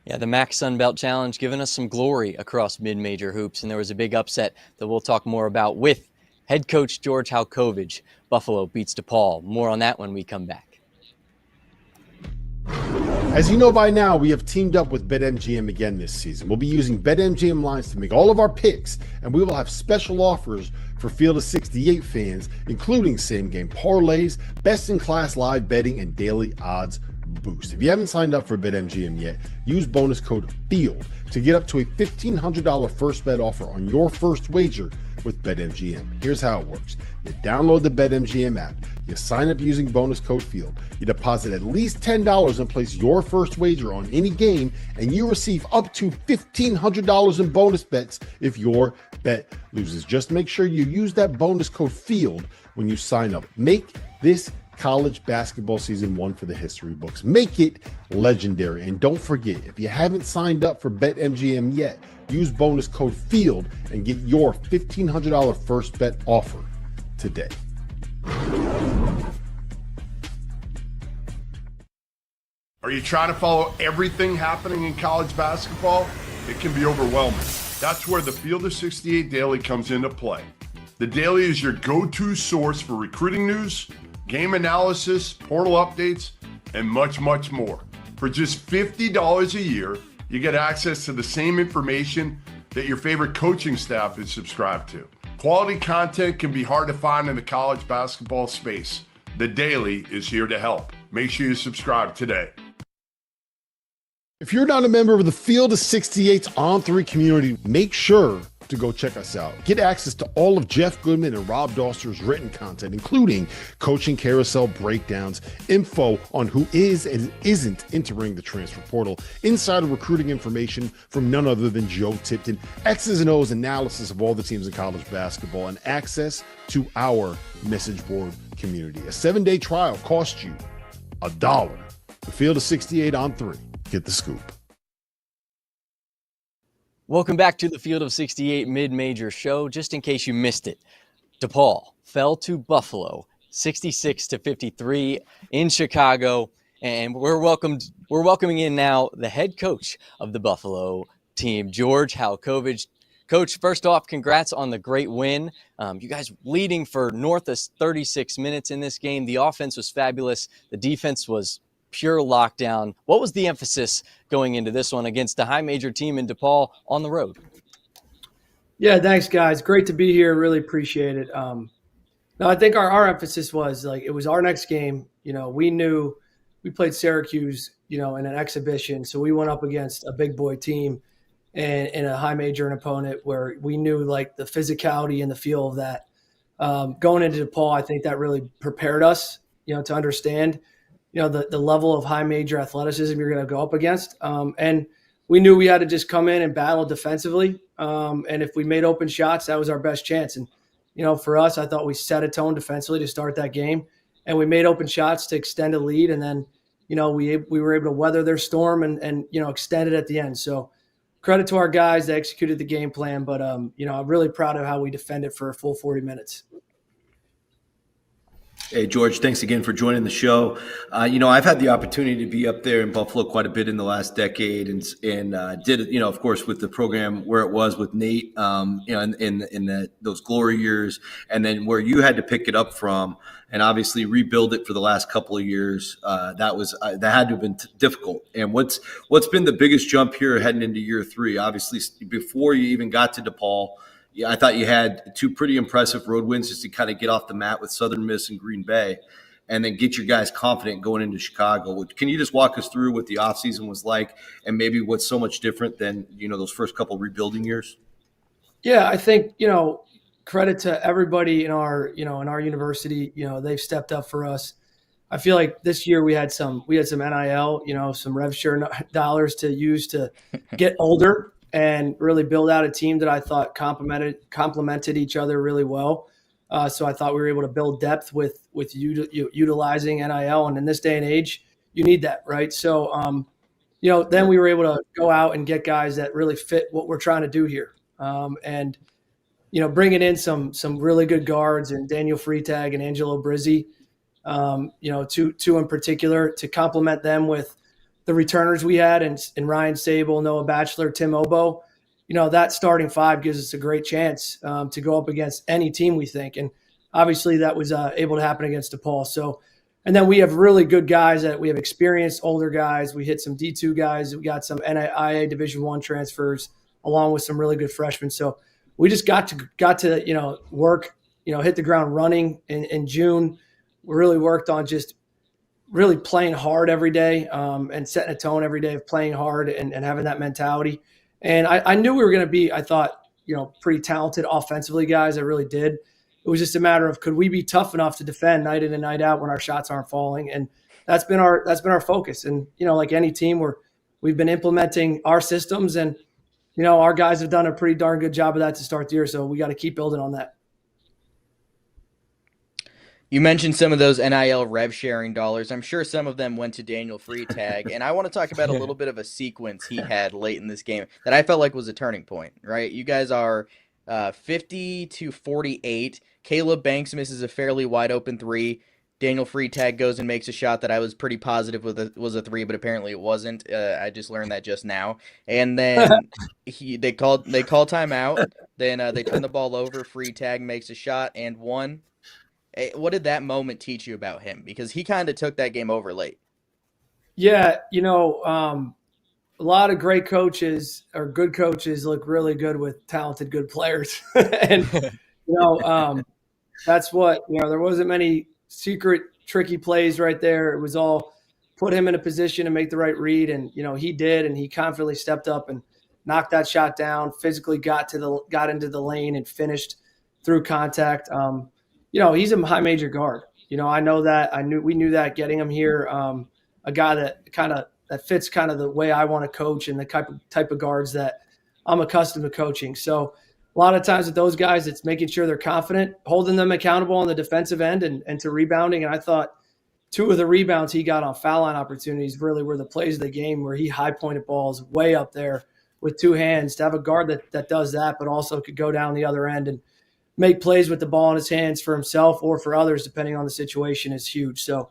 S1: Yeah, the MAC Sun Belt Challenge giving us some glory across mid-major hoops, and there was a big upset that we'll talk more about with head coach George Halkovich. Buffalo beats DePaul. More on that when we come back.
S5: As you know by now, we have teamed up with BetMGM again this season. We'll be using BetMGM lines to make all of our picks, and we will have special offers for Field of 68 fans, including same-game parlays, best-in-class live betting, and daily odds boost. If you haven't signed up for BetMGM yet, use bonus code FIELD to get up to a $1,500 first bet offer on your first wager with BetMGM. Here's how it works. You download the BetMGM app, you sign up using bonus code FIELD, you deposit at least $10 and place your first wager on any game, and you receive up to $1,500 in bonus bets if your bet loses. Just make sure you use that bonus code FIELD when you sign up. Make this college basketball season one for the history books. Make it legendary. And don't forget, if you haven't signed up for BetMGM yet, use bonus code FIELD and get your $1,500 first bet offer today.
S6: Are you trying to follow everything happening in college basketball? It can be overwhelming. That's where the Field of 68 Daily comes into play. The Daily is your go-to source for recruiting news, game analysis, portal updates, and much, much more. For just $50 a year, you get access to the same information that your favorite coaching staff is subscribed to. Quality content can be hard to find in the college basketball space. The Daily is here to help. Make sure you subscribe today.
S5: If you're not a member of the Field of 68's On3 community, make sure to go check us out. Get access to all of Jeff Goodman and Rob Doster's written content, including coaching carousel breakdowns, info on who is and isn't entering the transfer portal, insider recruiting information from none other than Joe Tipton, X's and O's analysis of all the teams in college basketball, and access to our message board community. A 7-day trial costs you $1. The Field of 68 on 3. Get the scoop.
S1: Welcome back to the Field of 68 Mid-Major Show. Just in case you missed it, DePaul fell to Buffalo 66-53 in Chicago, and we're welcoming in now the head coach of the Buffalo team, George Halkovich. Coach, first off, congrats on the great win. You guys leading for north of 36 minutes in this game. The offense was fabulous. The defense was pure lockdown. What was the emphasis going into this one against a high major team in DePaul on the road?
S7: Yeah, thanks, guys. Great to be here. Really appreciate it. No, I think our emphasis was like it was our next game. You know, we knew we played Syracuse, you know, in an exhibition, so we went up against a big boy team and a high major opponent where we knew like the physicality and the feel of that. Going into DePaul, I think that really prepared us, you know, to understand the level of high major athleticism you're going to go up against. And we knew we had to just come in and battle defensively. And if we made open shots, that was our best chance. And, you know, for us, I thought we set a tone defensively to start that game. And we made open shots to extend a lead. And then, you know, we were able to weather their storm and you know, extend it at the end. So credit to our guys that executed the game plan. But, you know, I'm really proud of how we defended for a full 40 minutes.
S3: Hey, George, thanks again for joining the show. You know, I've had the opportunity to be up there in Buffalo quite a bit in the last decade and did, you know, of course, with the program where it was with Nate, you know, in those glory years, and then where you had to pick it up from and obviously rebuild it for the last couple of years. That had to have been difficult. And what's been the biggest jump here heading into year 3? Obviously, before you even got to DePaul, I thought you had 2 pretty impressive road wins just to kind of get off the mat with Southern Miss and Green Bay and then get your guys confident going into Chicago. Can you just walk us through what the offseason was like and maybe what's so much different than, you know, those first couple rebuilding years?
S7: Yeah, I think, you know, credit to everybody in our university. You know, they've stepped up for us. I feel like this year we had some NIL, you know, some rev share dollars to use to get older. and really build out a team that I thought complemented each other really well. So I thought we were able to build depth with utilizing NIL, and in this day and age, you need that, right? So, then we were able to go out and get guys that really fit what we're trying to do here, and bringing in some really good guards and Daniel Freitag and Angelo Brizzi, two in particular, to complement them with the returners we had and Ryan Sable, Noah Batchelor, Tim Obo. That starting five gives us a great chance to go up against any team, we think. And obviously that was able to happen against DePaul. So, and then we have really good guys that we have experienced older guys. We hit some D2 guys. We got some NAIA Division I transfers along with some really good freshmen. So we just got to work, hit the ground running in June. We really worked on just really playing hard every day and setting a tone every day of playing hard and having that mentality. And I knew we were going to be, I thought, pretty talented offensively, guys. I really did. It was just a matter of, could we be tough enough to defend night in and night out when our shots aren't falling? And that's been our focus. And, like any team, we've been implementing our systems, and, our guys have done a pretty darn good job of that to start the year. So we got to keep building on that.
S2: You mentioned some of those NIL rev sharing dollars. I'm sure some of them went to Daniel Freitag, and I want to talk about a little bit of a sequence he had late in this game that I felt like was a turning point, right? You guys are 50-48. Caleb Banks misses a fairly wide open three. Daniel Freitag goes and makes a shot that I was pretty positive was a three, but apparently it wasn't. I just learned that just now. And then they call timeout. Then they turn the ball over. Freitag makes a shot and won. What did that moment teach you about him? Because he kind of took that game over late.
S7: Yeah, a lot of great coaches or good coaches look really good with talented, good players. And, that's what, there wasn't many secret, tricky plays right there. It was all put him in a position to make the right read. And, he did, and he confidently stepped up and knocked that shot down, physically got into the lane and finished through contact. He's a high major guard. I know that. We knew that getting him here. A guy that fits kind of the way I want to coach and the type of guards that I'm accustomed to coaching. So a lot of times with those guys, it's making sure they're confident, holding them accountable on the defensive end and to rebounding. And I thought 2 of the rebounds he got on foul line opportunities really were the plays of the game where he high pointed balls way up there with 2 hands. To have a guard that does that, but also could go down the other end and make plays with the ball in his hands for himself or for others, depending on the situation, is huge. So,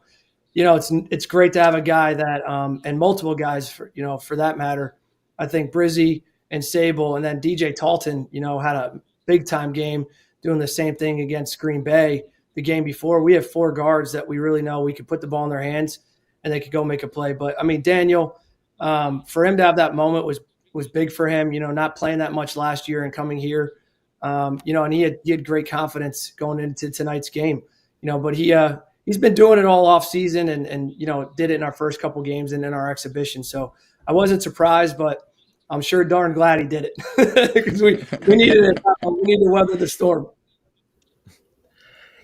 S7: it's great to have a guy that, and multiple guys for that matter. I think Brizzi and Sable and then DJ Talton, had a big time game doing the same thing against Green Bay the game before. We have 4 guards that we really know we could put the ball in their hands and they could go make a play. But I mean, Daniel, for him to have that moment was big for him, not playing that much last year and coming here. And he had great confidence going into tonight's game, but he's been doing it all off season and did it in our first couple games and in our exhibition. So I wasn't surprised, but I'm sure darn glad he did it because we needed it. We need to weather the storm.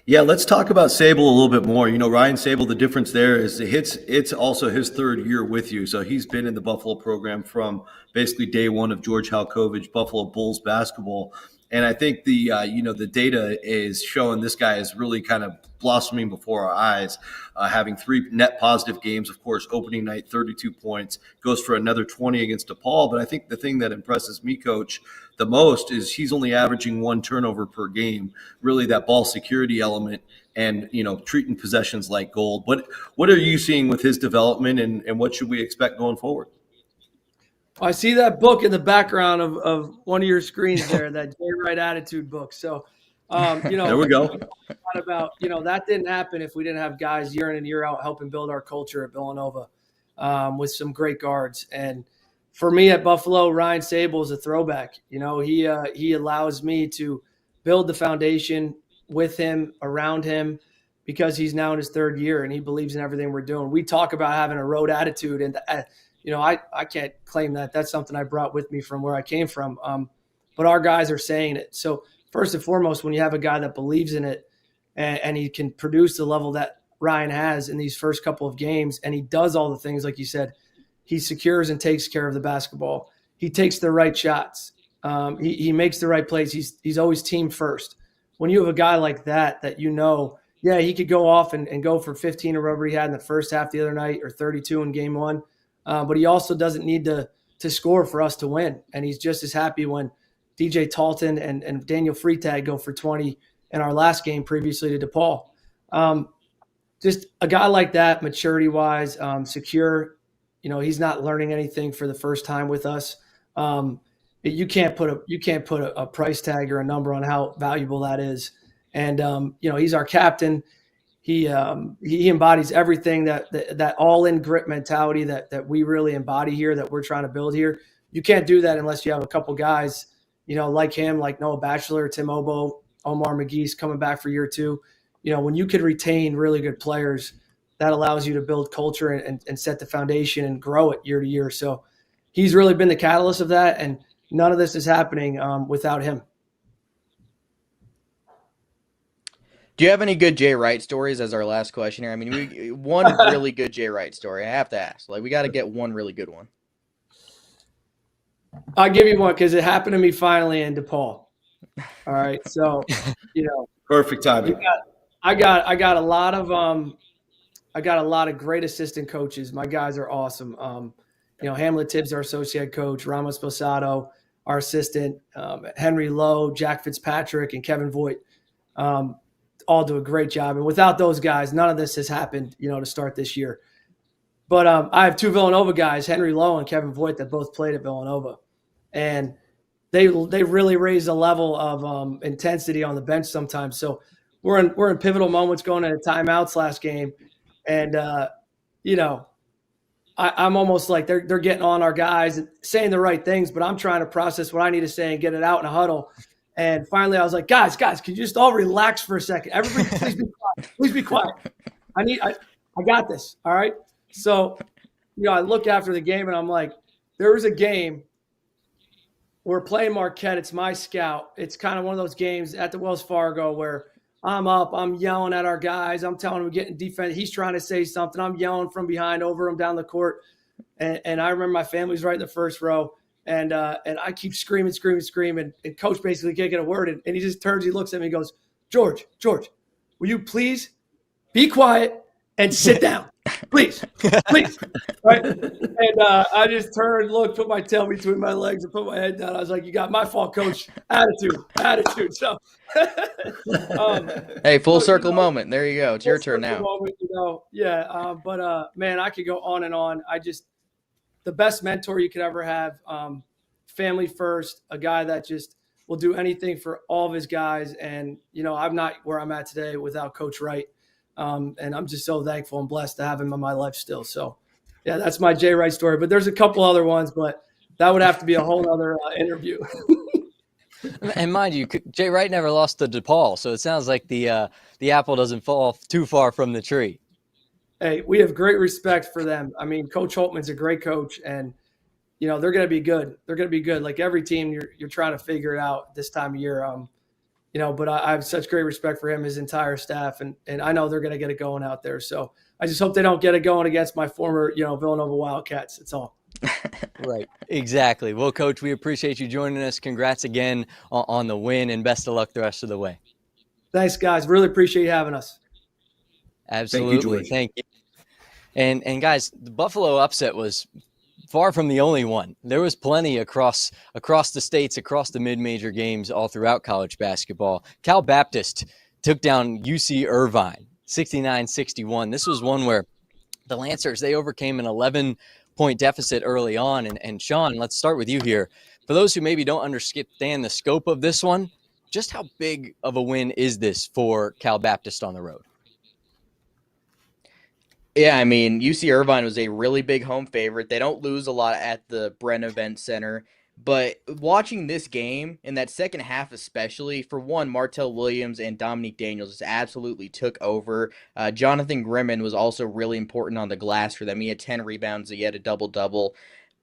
S3: Yeah, let's talk about Sable a little bit more. Ryan Sable, the difference there is it's also his 3rd year with you. So he's been in the Buffalo program from basically day one of George Halkovich, Buffalo Bulls basketball. And I think the data is showing this guy is really kind of blossoming before our eyes, having 3 net positive games. Of course, opening night, 32 points, goes for another 20 against DePaul. But I think the thing that impresses me, Coach, the most is he's only averaging 1 turnover per game, really that ball security element and, treating possessions like gold. What are you seeing with his development and what should we expect going forward?
S7: I see that book in the background of one of your screens there, that Jay Wright Attitude book. So,
S3: there we go.
S7: About that didn't happen if we didn't have guys year in and year out helping build our culture at Villanova with some great guards. And for me at Buffalo, Ryan Sable is a throwback. He allows me to build the foundation with him, around him, because he's now in his 3rd year and he believes in everything we're doing. We talk about having a road attitude, and I can't claim that. That's something I brought with me from where I came from. But our guys are saying it. So first and foremost, when you have a guy that believes in it and he can produce the level that Ryan has in these first couple of games, and he does all the things, like you said, he secures and takes care of the basketball. he takes the right shots. He makes the right plays. He's always team first. When you have a guy like that, yeah, he could go off and go for 15 or whatever he had in the first half the other night, or 32 in game one. But he also doesn't need to score for us to win. And he's just as happy when DJ Talton and Daniel Freitag go for 20 in our last game previously to DePaul. Just a guy like that, maturity-wise, secure. He's not learning anything for the first time with us. You can't put a price tag or a number on how valuable that is. And he's our captain. He embodies everything that all-in grit mentality that we really embody here, that we're trying to build here. You can't do that unless you have a couple guys, like him, like Noah Batchelor, Tim Obo, Omar McGee's coming back for year two. When you could retain really good players, that allows you to build culture and set the foundation and grow it year to year. So he's really been the catalyst of that, and none of this is happening without him.
S2: Do you have any good Jay Wright stories as our last question here? I mean, one really good Jay Wright story. I have to ask. We got to get one really good one.
S7: I'll give you one because it happened to me finally in DePaul. All right, so
S3: perfect timing.
S7: I got a lot of great assistant coaches. My guys are awesome. Hamlet Tibbs, our associate coach, Ramos Posado, our assistant, Henry Lowe, Jack Fitzpatrick, and Kevin Voigt. All do a great job. And without those guys, none of this has happened, to start this year. But I have two Villanova guys, Henry Lowe and Kevin Voigt, that both played at Villanova. And they really raise the level of intensity on the bench sometimes. So we're in pivotal moments going into timeouts last game. And, I'm almost like they're getting on our guys and saying the right things, but I'm trying to process what I need to say and get it out in a huddle. And finally I was like, guys, can you just all relax for a second? Everybody, please be quiet. Please be quiet. I got this. All right. So, I look after the game and I'm like, there was a game. We're playing Marquette. It's my scout. It's kind of one of those games at the Wells Fargo where I'm up. I'm yelling at our guys. I'm telling him we're getting defense. He's trying to say something. I'm yelling from behind over him down the court. And I remember my family's right in the first row. And I keep screaming. And coach basically can't get a word in. And he just turns, he looks at me and goes, George, will you please be quiet and sit down? Please. Right? And I just turned, looked, put my tail between my legs and put my head down. I was like, you got my fault, coach. Attitude. So,
S2: hey, full circle moment. There you go. It's your turn now.
S7: Moment, man, I could go on and on. The best mentor you could ever have, family first, a guy that just will do anything for all of his guys. And, I'm not where I'm at today without Coach Wright. And I'm just so thankful and blessed to have him in my life still. So, yeah, that's my Jay Wright story. But there's a couple other ones, but that would have to be a whole other interview.
S1: And mind you, Jay Wright never lost to DePaul, so it sounds like the apple doesn't fall too far from the tree.
S7: Hey, we have great respect for them. I mean, Coach Holtman's a great coach, and they're going to be good. They're going to be good. Like every team, you're trying to figure it out this time of year. But I have such great respect for him, his entire staff, and I know they're going to get it going out there. So I just hope they don't get it going against my former, Villanova Wildcats. That's all.
S1: Right. Exactly. Well, Coach, we appreciate you joining us. Congrats again on the win, and best of luck the rest of the way.
S7: Thanks, guys. Really appreciate you having us.
S1: Absolutely. Thank you. And guys, the Buffalo upset was far from the only one. There was plenty across the states, across the mid-major games, all throughout college basketball. Cal Baptist took down UC Irvine, 69-61. This was one where the Lancers, they overcame an 11-point deficit early on. And Sean, let's start with you here. For those who maybe don't understand the scope of this one, just how big of a win is this for Cal Baptist on the road?
S2: Yeah, I mean, UC Irvine was a really big home favorite. They don't lose a lot at the Bren Event Center. But watching this game, in that second half especially, for one, Martell Williams and Dominique Daniels just absolutely took over. Jonathan Grimman was also really important on the glass for them. He had 10 rebounds, he had a double-double.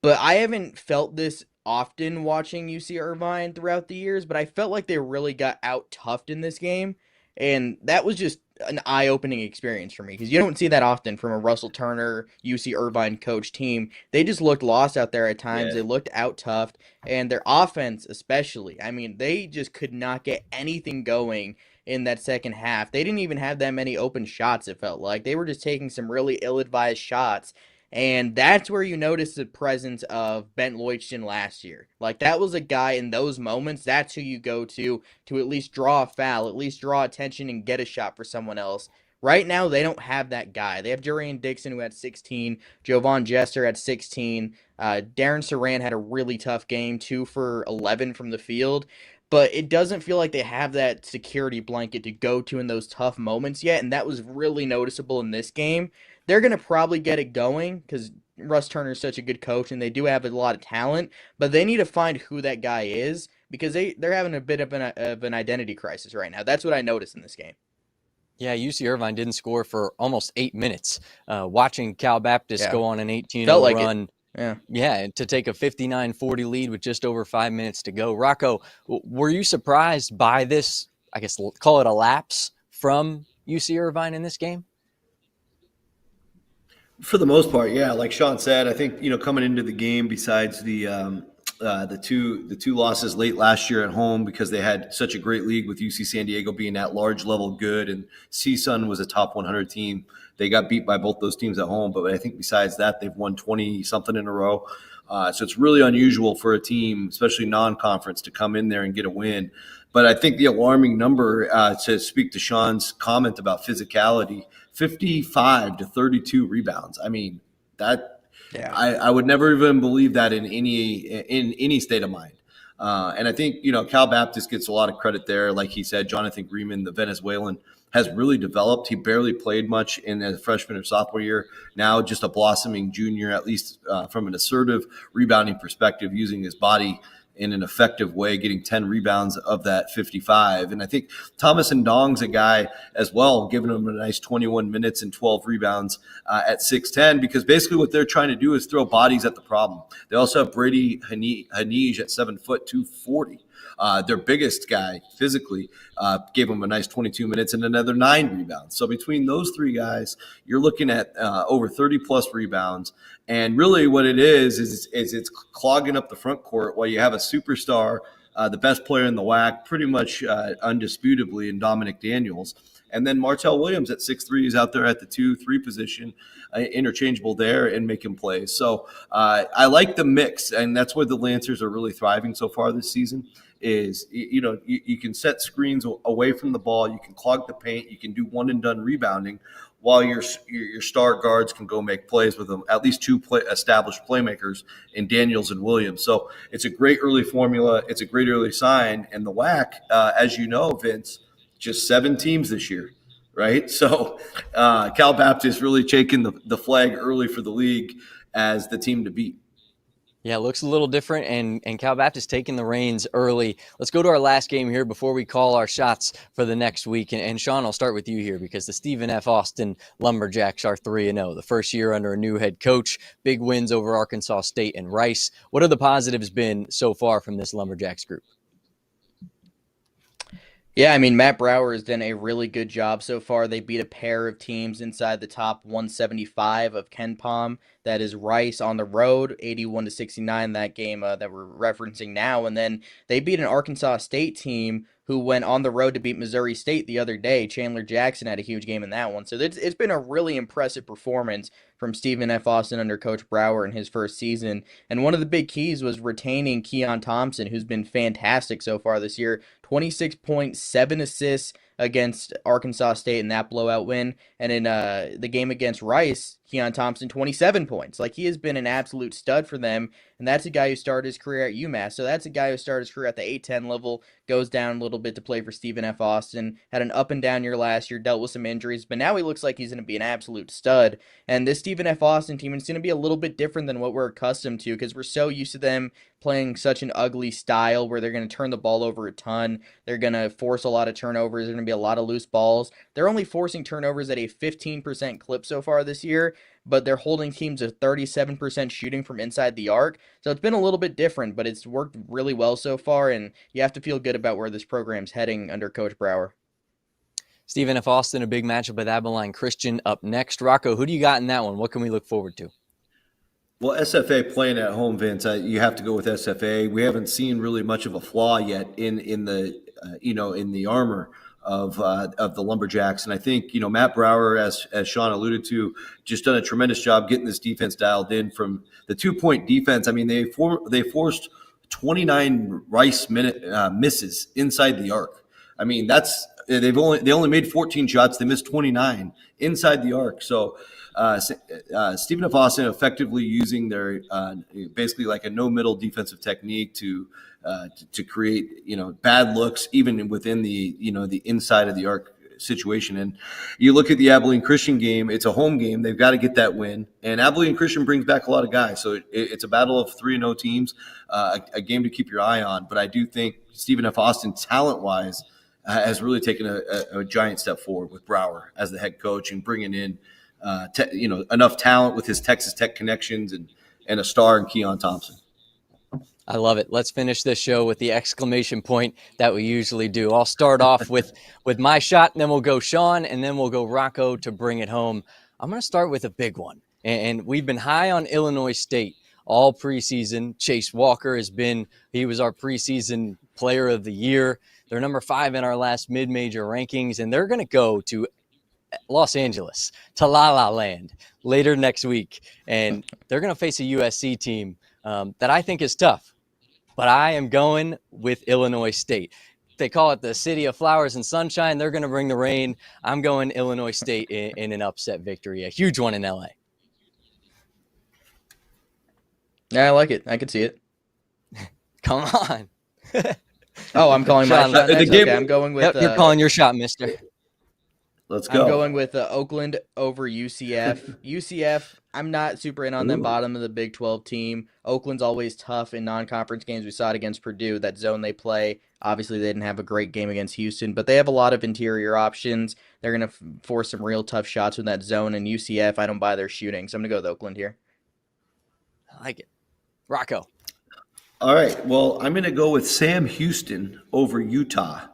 S2: But I haven't felt this often watching UC Irvine throughout the years, but I felt like they really got out-toughed in this game. And that was just an eye-opening experience for me because you don't see that often from a Russell Turner, UC Irvine coach team. They just looked lost out there at times.
S3: Yeah.
S2: They looked out-toughed, and their offense especially. I mean, they just could not get anything going in that second half. They didn't even have that many open shots, it felt like. They were just taking some really ill-advised shots. And that's where you notice the presence of Bent Leutchen last year. Like, that was a guy in those moments, that's who you go to at least draw a foul, at least draw attention and get a shot for someone else. Right now, they don't have that guy. They have Jurian Dixon, who had 16, Jovan Jester had 16. Darren Saran had a really tough game, 2 for 11 from the field. But it doesn't feel like they have that security blanket to go to in those tough moments yet, and that was really noticeable in this game. They're going to probably get it going because Russ Turner is such a good coach, and they do have a lot of talent, but they need to find who that guy is because they're having a bit of an identity crisis right now. That's what I noticed in this game.
S1: Yeah, UC Irvine didn't score for almost 8 minutes. Watching Cal Baptist go on an 18-0
S2: like
S1: run.
S2: Yeah,
S1: to take a 59-40 lead with just over 5 minutes to go. Rocco, were you surprised by this, I guess, call it a lapse from UC Irvine in this game?
S3: For the most part, yeah. Like Sean said, I think coming into the game, besides the two losses late last year at home because they had such a great league with UC San Diego being at large level good, and CSUN was a top 100 team. They got beat by both those teams at home, but I think besides that, they've won 20 something in a row. So it's really unusual for a team, especially non-conference, to come in there and get a win. But I think the alarming number, to speak to Sean's comment about physicality, 55 to 32 rebounds. I mean, that I would never even believe that in any state of mind. And I think, Cal Baptist gets a lot of credit there. Like he said, Jonathan Greenman, the Venezuelan, has really developed. He barely played much in a freshman or sophomore year. Now just a blossoming junior, at least from an assertive rebounding perspective, using his body in an effective way, getting 10 rebounds of that 55. And I think Thomas Ndong's a guy as well, giving him a nice 21 minutes and 12 rebounds at 6'10", because basically what they're trying to do is throw bodies at the problem. They also have Brady Hanij at 7 foot, 240. Their biggest guy physically gave him a nice 22 minutes and another 9 rebounds. So between those three guys, you're looking at over 30-plus rebounds. And really what it is it's clogging up the front court while you have a superstar, the best player in the WAC, pretty much undisputably, in Dominic Daniels. And then Martell Williams at 6'3" is out there at the 2-3 position, interchangeable there and making plays. So I like the mix, and that's where the Lancers are really thriving so far this season. Is you can set screens away from the ball, you can clog the paint, you can do one and done rebounding, while your star guards can go make plays with them. At least two established playmakers in Daniels and Williams. So it's a great early formula. It's a great early sign. And the WAC, as you know, Vince, just 7 teams this year, right? So Cal Baptist really taking the flag early for the league as the team to beat.
S1: Yeah, it looks a little different, and Cal Baptist taking the reins early. Let's go to our last game here before we call our shots for the next week. And Sean, I'll start with you here because the Stephen F. Austin Lumberjacks are 3-0. The first year under a new head coach, big wins over Arkansas State and Rice. What have the positives been so far from this Lumberjacks group?
S2: Yeah, I mean, Matt Brower has done a really good job so far. They beat a pair of teams inside the top 175 of KenPom. That is Rice on the road, 81-69, that game that we're referencing now. And then they beat an Arkansas State team who went on the road to beat Missouri State the other day. Chandler Jackson had a huge game in that one. So it's been a really impressive performance from Stephen F. Austin under Coach Brower in his first season. And one of the big keys was retaining Keon Thompson, who's been fantastic so far this year. 26.7 assists against Arkansas State in that blowout win. And in the game against Rice, Keon Thompson, 27 points. Like, he has been an absolute stud for them, and that's a guy who started his career at UMass. So that's a guy who started his career at the A-10 level, goes down a little bit to play for Stephen F. Austin, had an up-and-down year last year, dealt with some injuries, but now he looks like he's going to be an absolute stud. And this Stephen F. Austin team is going to be a little bit different than what we're accustomed to because we're so used to them playing such an ugly style where they're going to turn the ball over a ton. They're going to force a lot of turnovers. There's going to be a lot of loose balls. They're only forcing turnovers at a 15% clip so far this year, but they're holding teams to 37% shooting from inside the arc. So it's been a little bit different, but it's worked really well so far, and you have to feel good about where this program's heading under Coach Brower.
S1: Stephen F. Austin, a big matchup with Abilene Christian up next. Rocco, who do you got in that one? What can we look forward to?
S3: Well, SFA playing at home, Vince, you have to go with SFA. We haven't seen really much of a flaw yet in the in the armor of the Lumberjacks, and I think Matt Brower, as Sean alluded to, just done a tremendous job getting this defense dialed in. From the 2-point defense, I mean they forced 29 Rice misses inside the arc. I mean they only made 14 shots. They missed 29 inside the arc. So Stephen F. Austin effectively using their basically like a no middle defensive technique to create bad looks even within the the inside of the arc situation. And you look at the Abilene Christian game; it's a home game. They've got to get that win. And Abilene Christian brings back a lot of guys, so it's a battle of 3-0 teams, a game to keep your eye on. But I do think Stephen F. Austin, talent wise, has really taken a giant step forward with Brower as the head coach and bringing in enough talent with his Texas Tech connections and a star in Keon Thompson.
S1: I love it. Let's finish this show with the exclamation point that we usually do. I'll start off with my shot, and then we'll go Sean, and then we'll go Rocco to bring it home. I'm going to start with a big one. And we've been high on Illinois State all preseason. Chase Walker he was our preseason player of the year. They're number 5 in our last mid-major rankings, and they're going to go to Los Angeles, to La La Land later next week. And they're going to face a USC team that I think is tough. But I am going with Illinois State. They call it the city of flowers and sunshine. They're going to bring the rain. I'm going Illinois State in an upset victory, a huge one in LA.
S2: Yeah, I like it. I can see it.
S1: Come on.
S2: Oh, I'm calling my
S1: Sean,
S2: shot next.
S3: game-
S2: Okay, I'm going with.
S1: Yep, you're calling your shot, mister.
S3: Let's go.
S2: I'm going with Oakland over UCF. UCF, I'm not super in on them, bottom of the Big 12 team. Oakland's always tough in non-conference games. We saw it against Purdue, that zone they play. Obviously, they didn't have a great game against Houston, but they have a lot of interior options. They're going to force some real tough shots in that zone. And UCF, I don't buy their shooting, so I'm going to go with Oakland here.
S1: I like it. Rocco.
S3: All right. Well, I'm going to go with Sam Houston over Utah.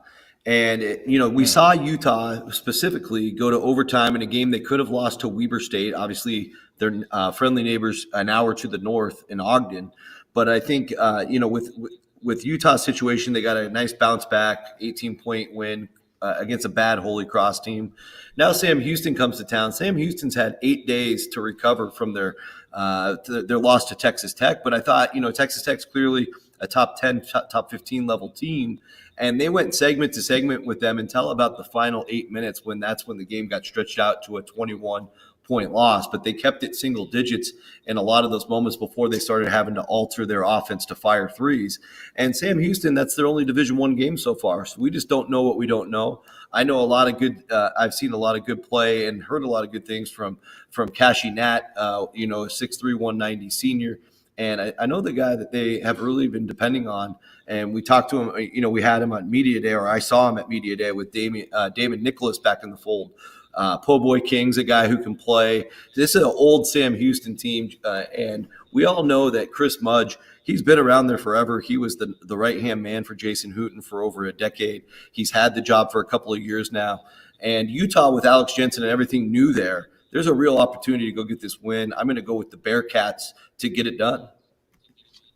S3: And, we saw Utah specifically go to overtime in a game they could have lost to Weber State. Obviously, they're friendly neighbors an hour to the north in Ogden. But I think, with Utah's situation, they got a nice bounce back, 18-point win against a bad Holy Cross team. Now Sam Houston comes to town. Sam Houston's had 8 days to recover from their loss to Texas Tech. But I thought, Texas Tech's clearly a top 10, top 15 level team. And they went segment to segment with them until about the final 8 minutes that's when the game got stretched out to a 21-point loss. But they kept it single digits in a lot of those moments before they started having to alter their offense to fire threes. And Sam Houston, that's their only Division I game so far. So we just don't know what we don't know. I know a lot of good I've seen a lot of good play and heard a lot of good things from Kashi Nat, 6'3", 190 senior. And I know the guy that they have really been depending on. And we talked to him, we had him on Media Day, or I saw him at Media Day with Damon Nicholas back in the fold. Po' Boy King's a guy who can play. This is an old Sam Houston team. And we all know that Chris Mudge, he's been around there forever. He was the right-hand man for Jason Hooten for over a decade. He's had the job for a couple of years now. And Utah, with Alex Jensen and everything new there's a real opportunity to go get this win. I'm going to go with the Bearcats to get it done.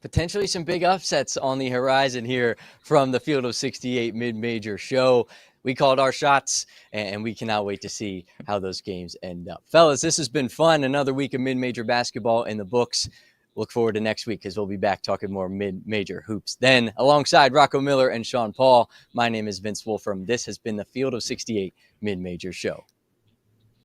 S1: Potentially some big upsets on the horizon here from the Field of 68 mid-major show. We called our shots, and we cannot wait to see how those games end up. Fellas, this has been fun. Another week of mid-major basketball in the books. Look forward to next week because we'll be back talking more mid-major hoops. Then, alongside Rocco Miller and Sean Paul, my name is Vince Wolfram. This has been the Field of 68 mid-major show.